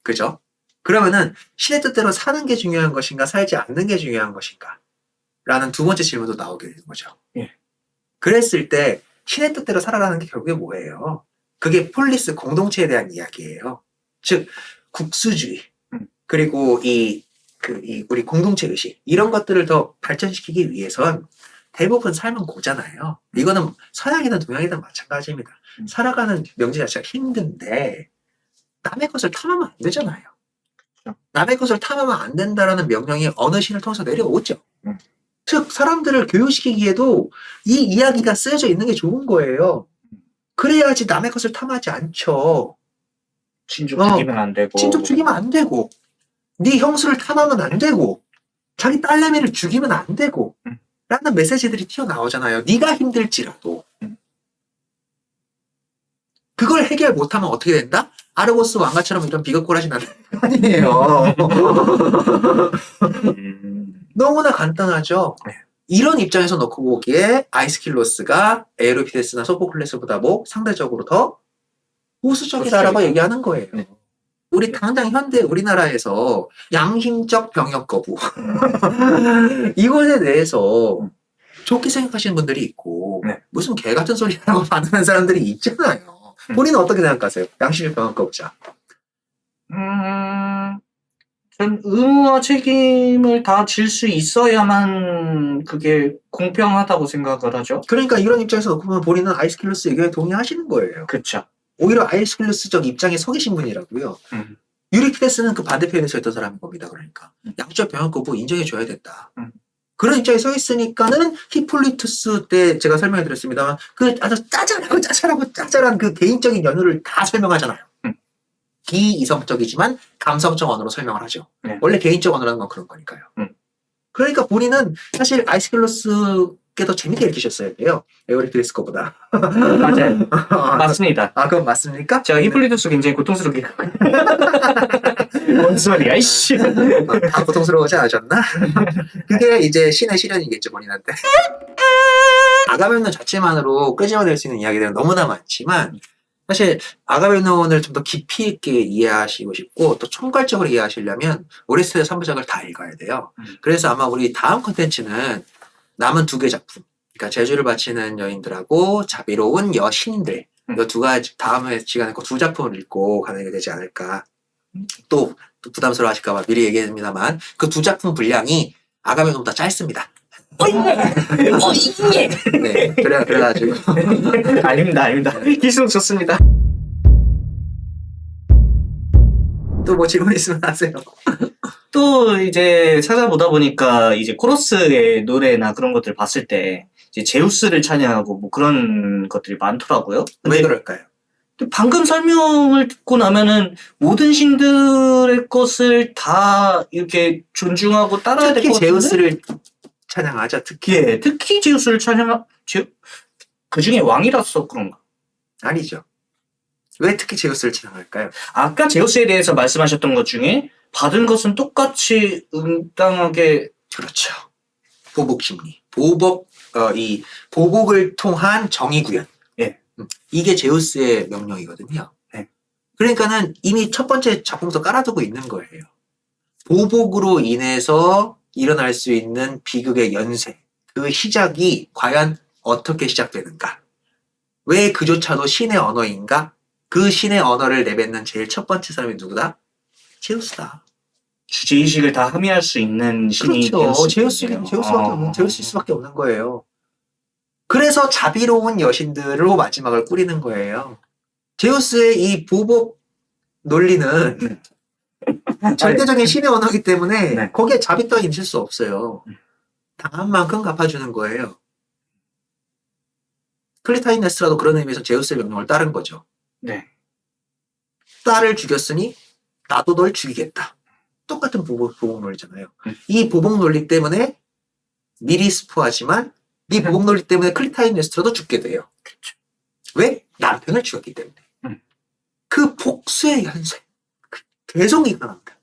그죠? 그러면은 신의 뜻대로 사는 게 중요한 것인가, 살지 않는 게 중요한 것인가? 라는 두 번째 질문도 나오게 되는 거죠. 그랬을 때 신의 뜻대로 살아가는 게 결국에 뭐예요? 그게 폴리스 공동체에 대한 이야기예요. 즉 국수주의 그리고 우리 공동체 의식 이런 것들을 더 발전시키기 위해선 대부분 삶은 고잖아요. 이거는 서양이든 동양이든 마찬가지입니다. 살아가는 명제 자체가 힘든데 남의 것을 탐하면 안 되잖아요. 남의 것을 탐하면 안 된다라는 명령이 어느 신을 통해서 내려오죠. 즉 사람들을 교육시키기에도 이 이야기가 쓰여져 있는 게 좋은 거예요. 그래야지 남의 것을 탐하지 않죠. 친족 죽이면 안 되고. 친족 죽이면 안 되고 네 형수를 탐하면 안 되고 자기 딸내미를 죽이면 안 되고 라는 메시지들이 튀어나오잖아요. 네가 힘들지라도 그걸 해결 못하면 어떻게 된다? 아르고스 왕가처럼 이런 비극고라지 나는 거 아니에요. 너무나 간단하죠. 이런 입장에서 놓고 보기에 아이스킬로스가 에우리피데스나 소포클레스보다 상대적으로 더 보수적이다라고 얘기하는 거예요. 우리 당장 현대 우리나라에서 양심적 병역 거부 이것에 대해서 좋게 생각하시는 분들이 있고 무슨 개 같은 소리라고 반응하는 사람들이 있잖아요. 본인은 어떻게 생각하세요? 양심적 병역 거부자. 전 의무와 책임을 다 질 수 있어야만 그게 공평하다고 생각을 하죠. 그러니까 이런 입장에서 놓고 보면 본인은 아이스킬로스 의견에 동의하시는 거예요. 그쵸. 오히려 아이스킬로스적 입장에 서 계신 분이라고요. 유리피데스는 그 반대편에 서 있던 사람인 겁니다. 그러니까 양심적 병역 거부 인정해줘야 된다. 그런 입장에 서 있으니까는 히폴리투스 때 제가 설명해 드렸습니다만 그 아주 짜잘한 그 개인적인 연유를 다 설명하잖아요. 비이성적이지만 감성적 언어로 설명을 하죠. 원래 개인적 언어라는 건 그런 거니까요. 그러니까 본인은 사실 아이스클로스께 더 재밌게 읽으셨어야 돼요. 에오리피데스 거보다. 맞아요. 맞습니다. 아, 그건 맞습니까? 제가 히폴리토스 굉장히 고통스럽게. 뭔 소리야, 이씨. 다 고통스러워하지 않으셨나? 그게 이제 신의 시련이겠죠, 본인한테. 아가멤논 자체만으로 끄집어낼 수 있는 이야기들은 너무나 많지만 사실 아가멤논을 좀 더 깊이 있게 이해하시고 싶고 또 총괄적으로 이해하시려면 오레스테의 3부작을 다 읽어야 돼요. 그래서 아마 우리 다음 콘텐츠는 남은 2개 작품, 그러니까 제주를 바치는 여인들하고 자비로운 여신들, 이 2가지 다음에 시간에 그 2작품을 읽고 가는 게 되지 않을까. 또 부담스러워 하실까봐 미리 얘기했습니다만 그 2작품 분량이 아가멤논보다 짧습니다. 예. 네, 그래가지고. 아닙니다. 기술 좋습니다. 또 뭐 질문 있으면 하세요. 또 이제 찾아보다 보니까 이제 코러스의 노래나 그런 것들 봤을 때 이제 제우스를 찬양하고 뭐 그런 것들이 많더라고요. 왜 그럴까요? 근데 방금 설명을 듣고 나면은 모든 신들의 것을 다 이렇게 존중하고 따라야 될 것 특히 같은데? 제우스를 찬양하죠. 특히. 예, 특히 제우스를 그 중에 왕이라서 그런가? 아니죠. 왜 특히 제우스를 찬양할까요? 아까 제우스에 대해서 말씀하셨던 것 중에 받은 것은 똑같이 응당하게. 그렇죠. 보복 심리. 이 보복을 통한 정의 구현. 예. 이게 제우스의 명령이거든요. 예. 그러니까는 이미 첫 번째 작품부터 깔아두고 있는 거예요. 보복으로 인해서 일어날 수 있는 비극의 연쇄. 그 시작이 과연 어떻게 시작되는가? 왜 그조차도 신의 언어인가? 그 신의 언어를 내뱉는 제일 첫 번째 사람이 누구다? 제우스다. 주제의식을 다 함의할 수 있는 신이 그렇죠. 제우스군요. 제우스일 수밖에 없는 거예요. 그래서 자비로운 여신들로 마지막을 꾸리는 거예요. 제우스의 이 보복 논리는 절대적인 신의 언어이기 때문에 네. 거기에 자비 따위 있을 수 없어요. 당한 만큼 갚아주는 거예요. 클리타이네스라도 그런 의미에서 제우스의 명령을 따른 거죠. 네. 딸을 죽였으니 나도 널 죽이겠다. 똑같은 보복 논리잖아요. 이 보복 논리 때문에 미리 스포하지만 이 보복 논리 때문에 클리타이네스라도 죽게 돼요. 그렇죠. 왜? 남편을 죽였기 때문에. 그 복수의 연쇄. 계속 일어납니다.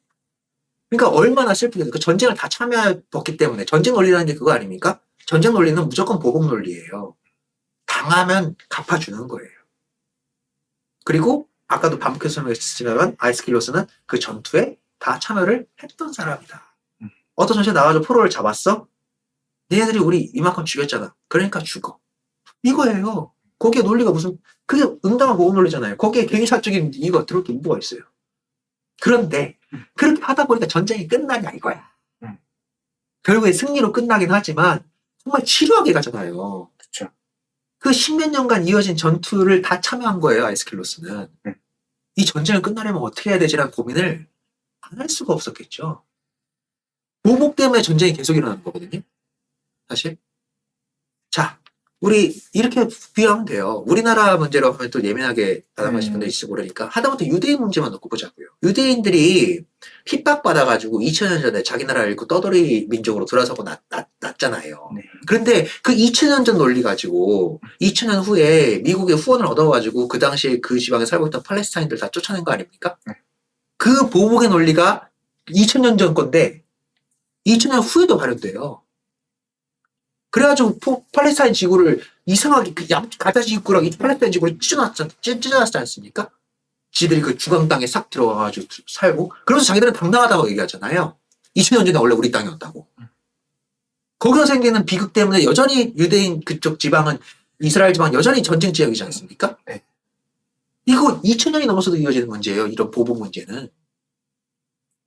그러니까 얼마나 슬프게 그 전쟁을 다 참여했기 때문에 전쟁 논리라는 게 그거 아닙니까? 전쟁 논리는 무조건 보복 논리예요. 당하면 갚아주는 거예요. 그리고 아까도 반복해서 설명했지만 아이스킬로스는 그 전투에 다 참여를 했던 사람이다. 어떤 전시에 나와서 포로를 잡았어? 니네들이 우리 이만큼 죽였잖아. 그러니까 죽어. 이거예요. 거기에 논리가 무슨 그게 응당한 보복 논리잖아요. 거기에 개인사적인 이유가 들을 게 뭐가 있어요. 그런데 그렇게 하다 보니까 전쟁이 끝나냐 이거야. 결국에 승리로 끝나긴 하지만 정말 치료하게 가잖아요. 그렇죠. 그 십몇 년간 이어진 전투를 다 참여한 거예요, 아이스킬로스는. 이 전쟁을 끝나려면 어떻게 해야 되지라는 고민을 안 할 수가 없었겠죠. 보복 때문에 전쟁이 계속 일어나는 거거든요. 사실. 자, 우리 이렇게 비교하면 돼요. 우리나라 문제로 하면 또 예민하게 받아가실 분도 있을지 모르니까 하다못해 유대인 문제만 놓고 보자고요. 유대인들이 핍박받아가지고 2000년 전에 자기 나라를 잃고 떠돌이 민족으로 돌아서고 났잖아요. 네. 그런데 그 2000년 전 논리 가지고 2000년 후에 미국의 후원을 얻어가지고 그 당시에 그 지방에 살고 있던 팔레스타인들 다 쫓아낸 거 아닙니까? 그 보복의 논리가 2000년 전 건데 2000년 후에도 발현돼요. 그래가지고 팔레스타인 지구를 이상하게 가자 지구랑 이 팔레스타인 지구를 찢어놨지 않습니까? 지들이 그 주강 땅에 싹 들어가가지고 살고 그러면서 자기들은 당당하다고 얘기하잖아요. 2000년 전에 원래 우리 땅이었다고. 거기서 생기는 비극 때문에 여전히 유대인 그쪽 지방은 이스라엘 지방 여전히 전쟁 지역이지 않습니까? 네. 이거 2000년이 넘어서도 이어지는 문제예요. 이런 보복 문제는.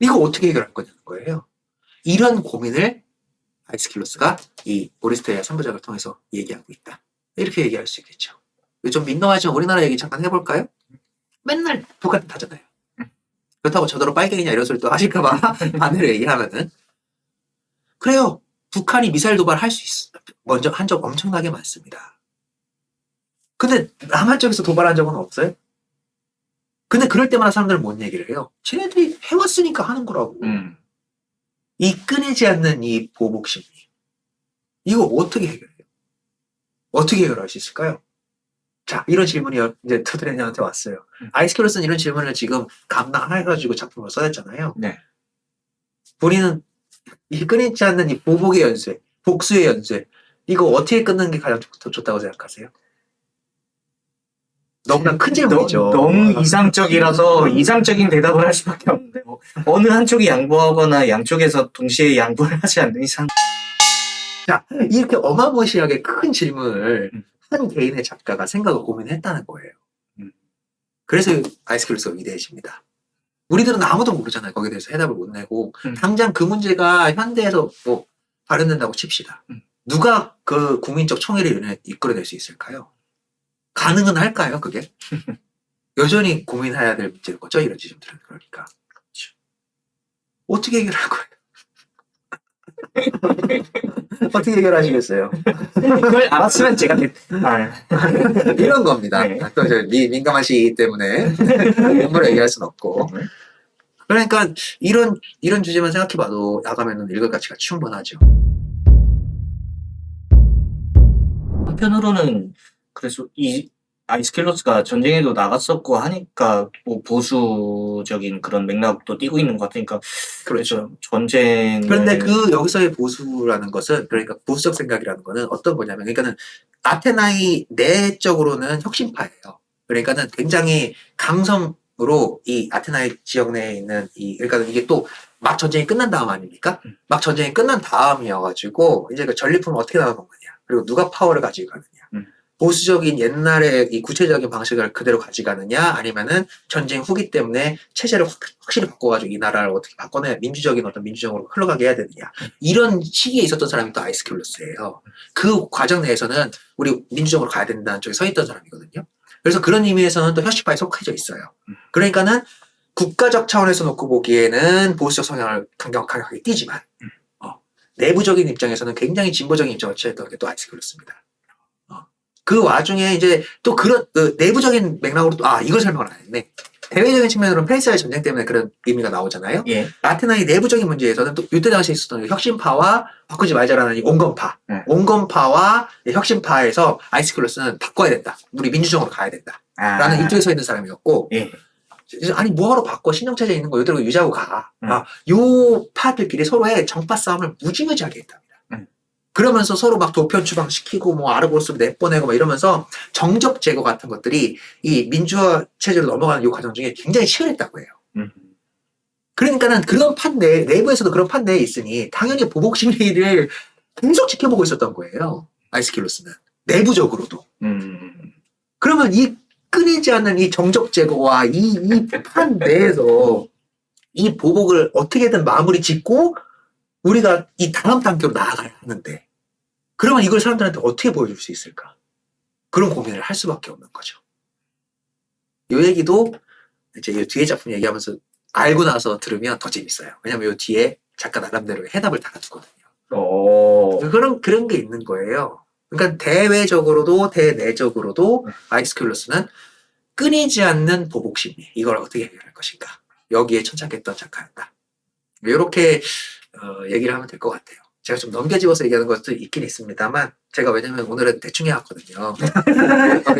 이거 어떻게 해결할 거냐는 거예요. 이런 고민을 아이스킬로스가 이 오리스테아 3부작을 통해서 얘기하고 있다. 이렇게 얘기할 수 있겠죠. 좀 민감하지만 우리나라 얘기 잠깐 해볼까요? 맨날 북한 탓하잖아요. 그렇다고 저더러 빨갱이냐 이런 소리 또 하실까봐 반대로 얘기하면은. 그래요. 북한이 미사일 도발할 수 있어. 먼저 한 적 엄청나게 많습니다. 근데 남한 쪽에서 도발한 적은 없어요? 근데 그럴 때마다 사람들은 뭔 얘기를 해요? 쟤네들이 해왔으니까 하는 거라고. 이 끊이지 않는 이 보복 심리. 이거 어떻게 해결해요? 어떻게 해결할 수 있을까요? 자, 이런 질문이 이제 투드레니한테 왔어요. 아이스킬러스는 이런 질문을 지금 감당해가지고 작품을 써냈잖아요. 네. 본인은 이 끊이지 않는 이 보복의 연쇄, 복수의 연쇄, 이거 어떻게 끊는 게 가장 좋다고 생각하세요? 너무나 큰 질문이죠. 너무 이상적이라서 이상적인 대답을 할 수밖에 없는데 뭐 어느 한쪽이 양보하거나 양쪽에서 동시에 양보를 하지 않는 이상. 자, 이렇게 어마무시하게 큰 질문을 음. 한 개인의 작가가 생각을 고민했다는 거예요. 음. 그래서 아이스킬러스가 위대해집니다. 우리들은 아무도 모르잖아요. 거기에 대해서 해답을 못 내고 당장 그 문제가 현대에서 뭐 발현된다고 칩시다. 누가 그 국민적 총회를 이끌어낼 수 있을까요? 가능은 할까요, 그게? 여전히 고민해야 될 문제인 거죠, 이런 지점들은. 그러니까. 어떻게 해결할 거예요? 어떻게 해결하시겠어요? 그걸 알았으면 제가 이런 겁니다. 네. 또 민감한 시기 때문에 함부로 얘기할 수는 없고. 그러니까 이런 주제만 생각해봐도 나가면은 읽을 가치가 충분하죠. 한편으로는 그래서 이 아이스킬러스가 전쟁에도 나갔었고 하니까 뭐 보수적인 그런 맥락도 띄고 있는 것 같으니까 그래서 전쟁. 그런데 그 여기서의 보수라는 것은 그러니까 보수적 생각이라는 거는 어떤 거냐면 그러니까는 아테나이 내적으로는 혁신파예요. 그러니까는 굉장히 강성으로 이 아테나이 지역 내에 있는 그러니까 이게 또 막 전쟁이 끝난 다음 아닙니까? 막 전쟁이 끝난 다음이어가지고 이제 그 전리품을 어떻게 나눠 먹느냐 그리고 누가 파워를 가지고 가느냐. 보수적인 옛날의 이 구체적인 방식을 그대로 가져가느냐 아니면은 전쟁 후기 때문에 체제를 확실히 바꿔가지고 이 나라를 어떻게 바꿔내 민주적인 어떤 민주적으로 흘러가게 해야 되느냐 이런 시기에 있었던 사람이 또 아이스킬러스예요. 그 과정 내에서는 우리 민주적으로 가야 된다는 쪽에 서 있던 사람이거든요. 그래서 그런 의미에서는 또 혁신파에 속해져 있어요. 그러니까는 국가적 차원에서 놓고 보기에는 보수적 성향을 강력하게 띠지만 내부적인 입장에서는 굉장히 진보적인 입장을 취했던 게 또 아이스킬러스입니다. 그 와중에 이제 또 그런 내부적인 맥락으로 또 이걸 설명을 안 했네. 대외적인 측면으로는 펠사의 전쟁 때문에 그런 의미가 나오잖아요. 예. 아테나의 내부적인 문제에서는 또 이때 당시에 있었던 혁신파와 바꾸지 말자라는 이 온건파, 온건파와 혁신파에서 아이스킬러스는 바꿔야 된다. 우리 민주정으로 가야 된다. 라는 입장에 서 있는 사람이었고 예. 아니 뭐하러 바꿔 신정체제 있는 거 이대로 유지하고 가. 요 파들끼리 서로의 정파 싸움을 무지무지하게 했답니다. 그러면서 서로 막 도편 추방시키고 뭐 아르고스로 내보내고 막 이러면서 정적 제거 같은 것들이 이 민주화 체제로 넘어가는 이 과정 중에 굉장히 치열했다고 해요. 그러니까는 그런 판 내부에서도 그런 판 내에 있으니 당연히 보복 심리를 계속 지켜보고 있었던 거예요. 아이스킬러스는 내부적으로도. 그러면 이 끊이지 않는 이 정적 제거와 이 판 내에서 이 보복을 어떻게든 마무리 짓고 우리가 이 다음 단계로 나아가야 하는데 그러면 이걸 사람들한테 어떻게 보여줄 수 있을까? 그런 고민을 할 수밖에 없는 거죠. 이 얘기도 이제 이 뒤에 작품 얘기하면서 알고 나서 들으면 더 재밌어요. 왜냐면 이 뒤에 작가 나름대로의 해답을 달아두거든요. 그런 게 있는 거예요. 그러니까 대외적으로도 대내적으로도 아이스킬러스는 끊이지 않는 보복 심리 이걸 어떻게 해결할 것인가 여기에 천착했던 작가였다. 이렇게 얘기를 하면 될 것 같아요. 제가 좀 넘겨집어서 얘기하는 것도 있긴 있습니다만 제가 왜냐면 오늘은 대충 해왔거든요.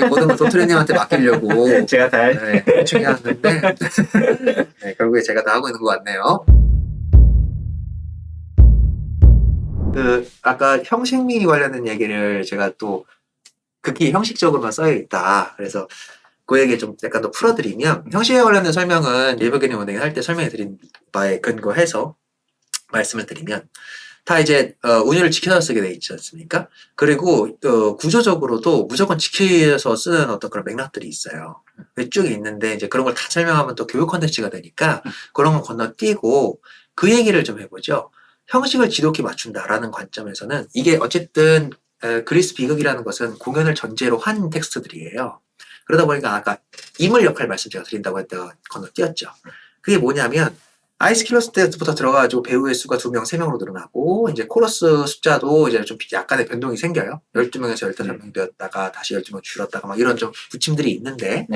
모든 걸 도트레님한테 맡기려고 제가 다 대충 해왔는데 결국에 제가 다 하고 있는 것 같네요. 아까 형식미 관련된 얘기를 제가 또 극히 형식적으로만 써야겠다. 그래서 그 얘기 좀 약간 더 풀어드리면 형식에 관련된 설명은 일베개념 운행 할 때 설명해드린 바에 근거해서 말씀을 드리면 다 이제 운율을 지켜서 쓰게 돼 있지 않습니까? 그리고 구조적으로도 무조건 지켜서 쓰는 어떤 그런 맥락들이 있어요. 쭉 있는데 이제 그런 걸 다 설명하면 또 교육 콘텐츠가 되니까 그런 걸 건너뛰고 그 얘기를 좀 해보죠. 형식을 지독히 맞춘다라는 관점에서는 이게 어쨌든 그리스 비극이라는 것은 공연을 전제로 한 텍스트들이에요. 그러다 보니까 아까 인물 역할 말씀 제가 드린다고 했다가 건너뛰었죠. 그게 뭐냐면 아이스킬러스 때부터 들어가가지고 배우의 수가 2명, 3명으로 늘어나고 이제 코러스 숫자도 이제 좀 약간의 변동이 생겨요. 12명에서 15명 되었다가 다시 12명 줄었다가 막 이런 좀 부침들이 있는데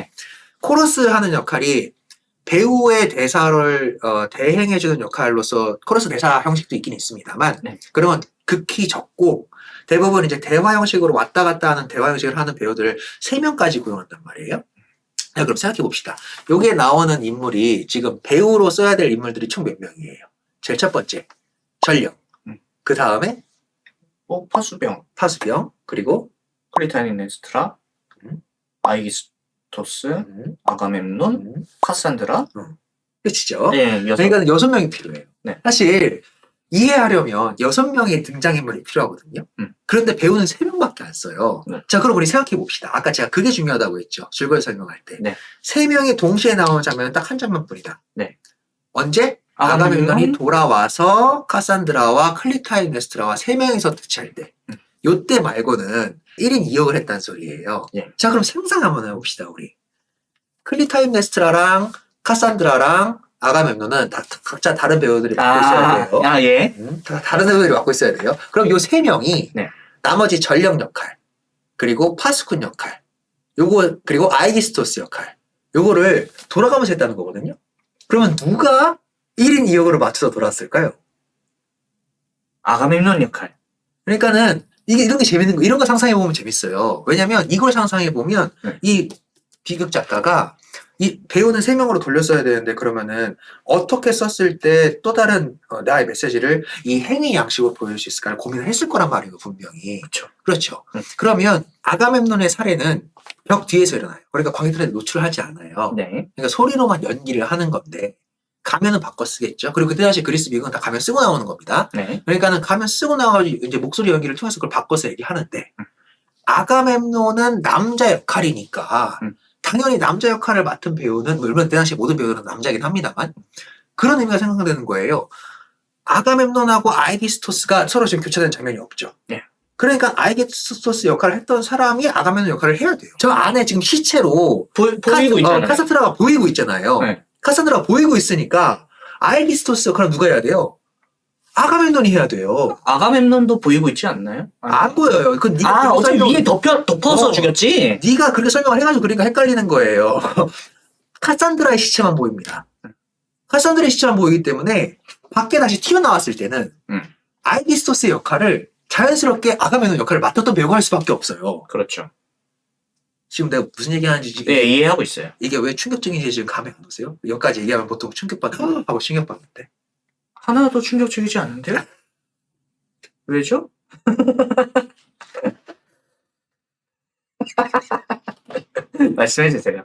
코러스 하는 역할이 배우의 대사를 대행해주는 역할로서 코러스 대사 형식도 있긴 있습니다만 네. 그런 극히 적고 대부분 이제 대화 형식으로 왔다 갔다 하는 대화 형식을 하는 배우들을 3명까지 고용한단 말이에요. 자, 그럼 생각해 봅시다. 여기에 나오는 인물이 지금 배우로 써야 될 인물들이 총 몇 명이에요? 제일 첫 번째 전령, 그 다음에 파수병, 파수병, 그리고 클리타인 네스트라, 음. 아이기스토스, 아가멤논, 카산드라. 끝이죠. 네, 그러니까 6명이 필요해요. 네. 사실 이해하려면 6명의 등장인물이 필요하거든요. 그런데 배우는 3명밖에 안 써요. 네. 자, 그럼 우리 생각해 봅시다. 아까 제가 그게 중요하다고 했죠. 줄거리 설명할 때. 네. 3명이 동시에 나오는 장면은 딱 한 장면뿐이다. 네. 언제? 아가멤논이 돌아와서 카산드라와 클리타이메스트라와 3명이서 대치할 때. 요때 말고는 1인 2역을 했다는 소리예요. 예. 자, 그럼 상상 한번 해봅시다, 우리. 클리타이메스트라랑 카산드라랑 아가멤논은 각자 다른 배우들이 맡고 있어야 돼요. 예. 다른 배우들이 맡고 있어야 돼요. 그럼 요 3명이 네. 나머지 전령 역할, 그리고 파스쿤 역할, 그리고 아이기스토스 역할, 요거를 돌아가면서 했다는 거거든요. 그러면 누가 1인 2역으로 맞춰서 돌아왔을까요? 아가멤논 역할. 그러니까는 이런 게 재밌는 거, 이런 거 상상해보면 재밌어요. 왜냐면 이걸 상상해보면 이 비극 작가가 이 배우는 3명으로 돌렸어야 되는데 그러면은 어떻게 썼을 때 또 다른 나의 메시지를 이 행위 양식으로 보여줄 수 있을까를 고민을 했을 거란 말이에요, 분명히. 그렇죠. 그러면 아가멤논의 사례는 벽 뒤에서 일어나요. 그러니까 관객들한테 노출하지 않아요. 네. 그러니까 소리로만 연기를 하는 건데 가면은 바꿔 쓰겠죠. 그리고 그때 당시 그리스 미국은 다 가면 쓰고 나오는 겁니다. 네. 그러니까는 가면 쓰고 나와가지고 이제 목소리 연기를 통해서 그걸 바꿔서 얘기하는데 아가멤논은 남자 역할이니까 당연히 남자 역할을 맡은 배우는 물론 그때 당시 모든 배우들은 남자긴 합니다만 그런 의미가 생각되는 거예요. 아가멤논하고 아이기스토스가 서로 지금 교차되는 장면이 없죠. 네. 그러니까 아이기스토스 역할을 했던 사람이 아가멤논 역할을 해야 돼요. 저 안에 지금 시체로 보이고 있잖아요. 카사트라가 보이고 있잖아요. 네. 카산드라가 보이고 있으니까 아이기스토스 역할은 누가 해야 돼요? 아가멤논이 해야 돼요. 아가멤논도 보이고 있지 않나요? 안 보여요. 그 네가 어차피 위에 덮어서 죽였지. 네가 그렇게 설명을 해가지고 그러니까 헷갈리는 거예요. 카산드라의 시체만 보입니다. 카산드라의 시체만 보이기 때문에 밖에 다시 튀어나왔을 때는 아이기스토스의 역할을 자연스럽게 아가멤논 역할을 맡았던 배우가 할 수밖에 없어요. 그렇죠. 지금 내가 무슨 얘기하는지 지금 네, 이해하고 있어요. 이게 왜 충격적인지 지금 감이 안 오세요? 여기까지 얘기하면 보통 충격받는 하고 충격받는데 하나도 충격적이지 않은데요? 왜죠? 말씀해주세요.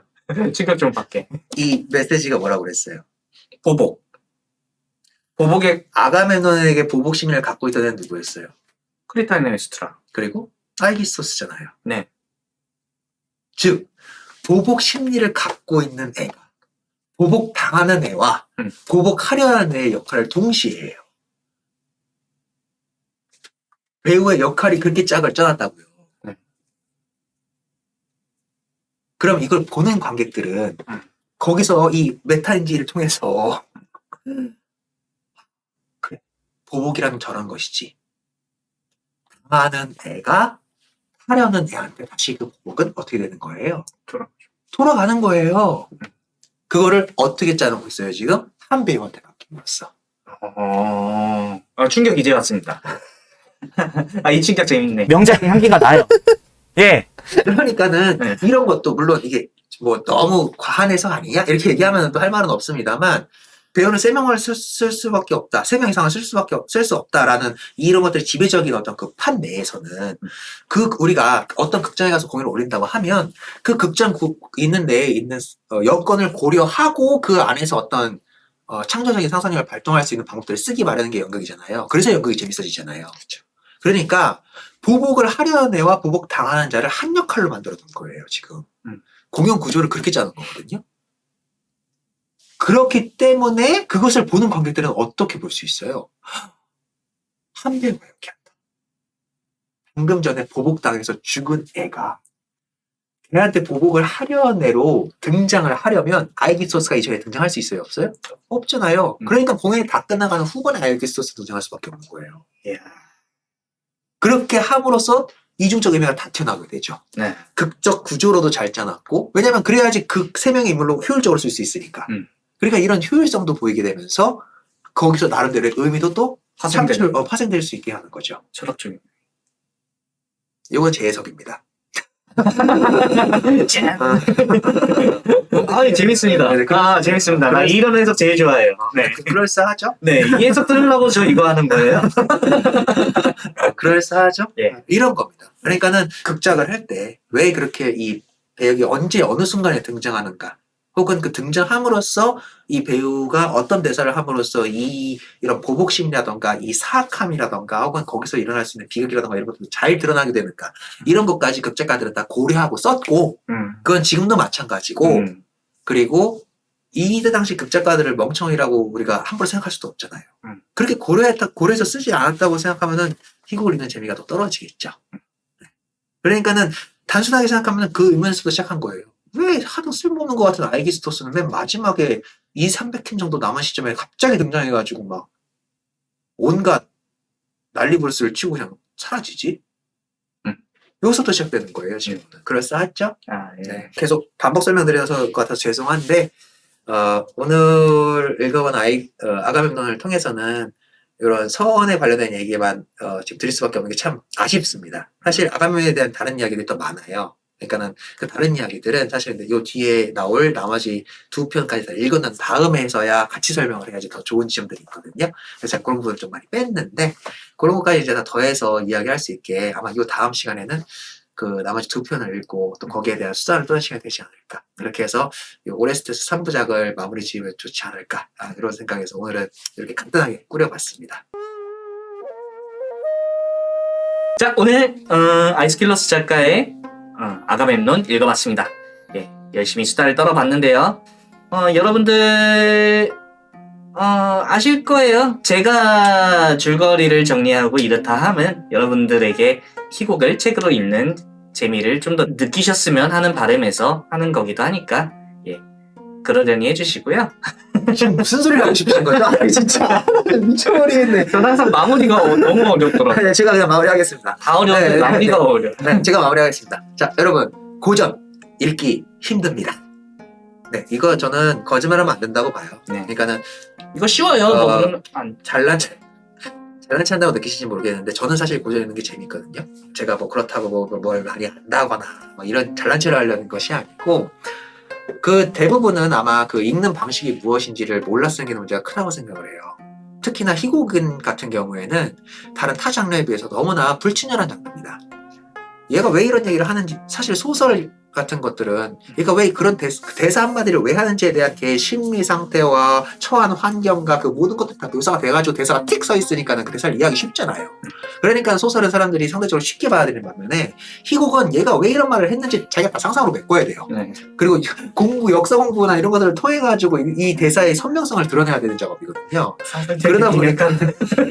충격 좀 받게. 이 메시지가 뭐라고 그랬어요? 보복. 보복의 아가멤논에게 보복 심리를 갖고 있던 애는 누구였어요? 클리타이메스트라. 그리고 아이기스토스잖아요. 네. 즉 보복 심리를 갖고 있는 애가 보복 당하는 애와 보복하려 하는 애의 역할을 동시에 해요. 배우의 역할이 그렇게 짝을 짜놨다고요. 네. 그럼 이걸 보는 관객들은 거기서 이 메타인지를 통해서 그래, 보복이라면 저런 것이지. 당하는 애가 하려는 애한테 다시 그 보복은 어떻게 되는 거예요? 돌아가는 거예요. 그거를 어떻게 짜놓고 있어요, 지금? 한 배우한테 맡겨놨어. 충격 이제 왔습니다. 이 충격 재밌네. 명작 향기가 나요. 예. 그러니까는 네. 이런 것도 물론 이게 뭐 너무 과한 해석 아니냐? 이렇게 얘기하면 또 할 말은 없습니다만 배우는 3명을 쓸 수밖에 없다. 3명 이상을 쓸 수 없다라는 이런 것들이 지배적인 어떤 그 판 내에서는 우리가 어떤 극장에 가서 공연을 올린다고 하면 그 극장 있는 데에 있는 여건을 고려하고 그 안에서 어떤 창조적인 상상력을 발동할 수 있는 방법들을 쓰기 마련하는 게 연극이잖아요. 그래서 연극이 재밌어지잖아요. 그렇죠. 그러니까 보복을 하려는 애와 보복 당하는 자를 한 역할로 만들어 둔 거예요, 지금. 공연 구조를 그렇게 짜는 거거든요. 그렇기 때문에 그것을 보는 관객들은 어떻게 볼 수 있어요? 한 배우가 이렇게 한다. 방금 전에 보복당해서 죽은 애가 걔한테 보복을 하려는 애로 등장을 하려면 아이기스토스가 이 전에 등장할 수 있어요? 없어요? 없잖아요. 그러니까 공연이 다 끝나가는 후반에 아이기스토스 등장할 수밖에 없는 거예요. 그렇게 함으로써 이중적 의미가 다 튀어나오게 되죠. 네. 극적 구조로도 잘 짜놨고 왜냐면 그래야지 그 3명의 인물로 효율적으로 쓸 수 있으니까. 그러니까 이런 효율성도 보이게 되면서 거기서 나름대로의 의미도 또 파생될 수 있게 하는 거죠. 철학적인. 이건 제 해석입니다. 짠. 재밌습니다. 네, 재밌습니다. 나 이런 해석 제일 좋아해요. 네. 그럴싸하죠? 네, 이 해석 들으려고 저 이거 하는 거예요. 그럴싸하죠? 예. 이런 겁니다. 그러니까는 극작을 할 때 왜 그렇게 이 배역이 언제 어느 순간에 등장하는가, 혹은 그 등장함으로써 이 배우가 어떤 대사를 함으로써 이런 보복심이라던가 이 사악함이라던가 혹은 거기서 일어날 수 있는 비극이라던가 이런 것들이 잘 드러나게 되는가, 이런 것까지 극작가들은 다 고려하고 썼고, 그건 지금도 마찬가지고, 그리고 이때 당시 극작가들을 멍청이라고 우리가 함부로 생각할 수도 없잖아요. 그렇게 고려해서 쓰지 않았다고 생각하면은 희곡을 읽는 재미가 더 떨어지겠죠. 그러니까는 단순하게 생각하면 그 의문에서부터 시작한 거예요. 왜 하도 쓸모없는 것 같은 아이기스토스는 맨 마지막에 200~300캔 정도 남은 시점에 갑자기 등장해가지고 막 온갖 난리부르스를 치고 그냥 사라지지? 여기서부터 시작되는 거예요, 지금은. 그럴싸했죠? 예. 네. 계속 반복 설명드려서 것 같아서 죄송한데, 오늘 읽어본 아가멤논을 통해서는 이런 서원에 관련된 얘기만 지금 드릴 수밖에 없는 게 참 아쉽습니다. 사실 아가멤논에 대한 다른 이야기들이 더 많아요. 그러니까는 그 다른 이야기들은 사실 요 뒤에 나올 나머지 2편까지 다 읽은 다음에서야 같이 설명을 해야지 더 좋은 지점들이 있거든요. 그래서 제가 그런 부분을 좀 많이 뺐는데, 그런 것까지 이제 다 더해서 이야기할 수 있게 아마 요 다음 시간에는 그 나머지 2편을 읽고 또 거기에 대한 수다를 떠는 시간이 되지 않을까. 그렇게 해서 이 오레스테스 3부작을 마무리 지으면 좋지 않을까. 이런 생각에서 오늘은 이렇게 간단하게 꾸려봤습니다. 자, 오늘 아이스킬러스 작가의 아가멤논 읽어봤습니다. 예, 열심히 수다를 떨어봤는데요. 여러분들 아실 거예요. 제가 줄거리를 정리하고 이렇다 하면 여러분들에게 희곡을 책으로 읽는 재미를 좀 더 느끼셨으면 하는 바람에서 하는 거기도 하니까, 예, 그러려니 해주시고요. 지금 무슨 소리를 하고 싶으신 거죠? 진짜 미쳐버리겠네. 저는 항상 마무리가 너무 어렵더라고요. 제가 그냥 마무리하겠습니다. 다 어려운데 네, 마무리가 어려워. 네, 제가 마무리하겠습니다. 자, 여러분, 고전 읽기 힘듭니다. 네, 이거 저는 거짓말하면 안 된다고 봐요. 네. 그러니까는 이거 쉬워요. 그러면 잘난 체 한다고 느끼실지 모르겠는데, 저는 사실 고전 읽는 게 재밌거든요. 제가 뭐 그렇다고 뭘 많이 안다거나 뭐 이런 잘난 체를 하려는 것이 아니고, 그 대부분은 아마 그 읽는 방식이 무엇인지를 몰랐을 게 문제가 크다고 생각을 해요. 특히나 희곡은 같은 경우에는 다른 타 장르에 비해서 너무나 불친절한 장르입니다. 얘가 왜 이런 얘기를 하는지, 사실 소설 같은 것들은 얘가 왜 그런 대사 한마디를 왜 하는지에 대한 걔의 심리 상태와 처한 환경과 그 모든 것들이 다 묘사가 돼가지고 대사가 틱 서 있으니까는 그 대사를 이해하기 쉽잖아요. 그러니까 소설은 사람들이 상대적으로 쉽게 봐야 되는 반면에, 희곡은 얘가 왜 이런 말을 했는지 자기가 다 상상으로 메꿔야 돼요. 네. 그리고 역사 공부나 이런 것들을 통해 가지고 이 대사의 선명성을 드러내야 되는 작업이거든요. 그러다 보니까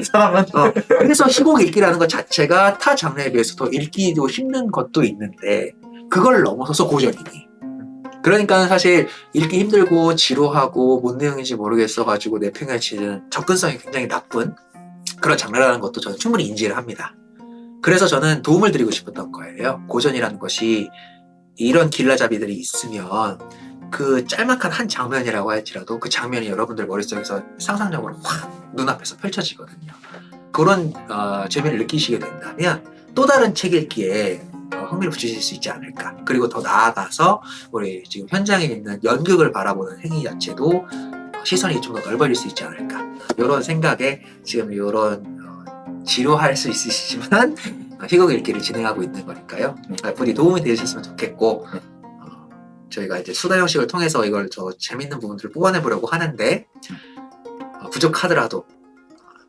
사람은 그래서 희곡 읽기라는 것 자체가 타 장르에 비해서 더 읽기도 힘든 것도 있는데, 그걸 넘어서서 고전이니. 그러니까 사실 읽기 힘들고 지루하고 뭔 내용인지 모르겠어가지고 내팽개치는 접근성이 굉장히 나쁜 그런 장르라는 것도 저는 충분히 인지를 합니다. 그래서 저는 도움을 드리고 싶었던 거예요. 고전이라는 것이 이런 길라잡이들이 있으면 그 짤막한 한 장면이라고 할지라도 그 장면이 여러분들 머릿속에서 상상력으로 확 눈앞에서 펼쳐지거든요. 그런 재미를 느끼시게 된다면 또 다른 책 읽기에 흥미를 붙이실 수 있지 않을까. 그리고 더 나아가서 우리 지금 현장에 있는 연극을 바라보는 행위 자체도 시선이 좀 더 넓어질 수 있지 않을까. 이런 생각에 지금 이런 지루할 수 있으시지만 희곡 읽기를 진행하고 있는 거니까요. 부디 도움이 되셨으면 좋겠고, 저희가 이제 수다 형식을 통해서 이걸 더 재밌는 부분들을 뽑아내보려고 하는데, 부족하더라도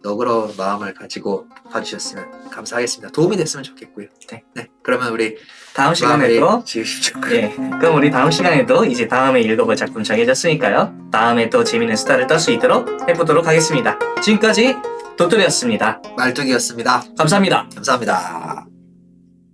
너그러운 마음을 가지고 봐주셨으면 감사하겠습니다. 도움이 됐으면 좋겠고요. 네. 그러면 우리 다음 시간에도 지으십시오. 예, 그럼 우리 다음 시간에도 이제 다음에 읽어볼 작품 정해졌으니까요. 다음에 또 재밌는 수다를 떨 수 있도록 해보도록 하겠습니다. 지금까지 도토리였습니다. 말뚝이었습니다. 감사합니다. 감사합니다.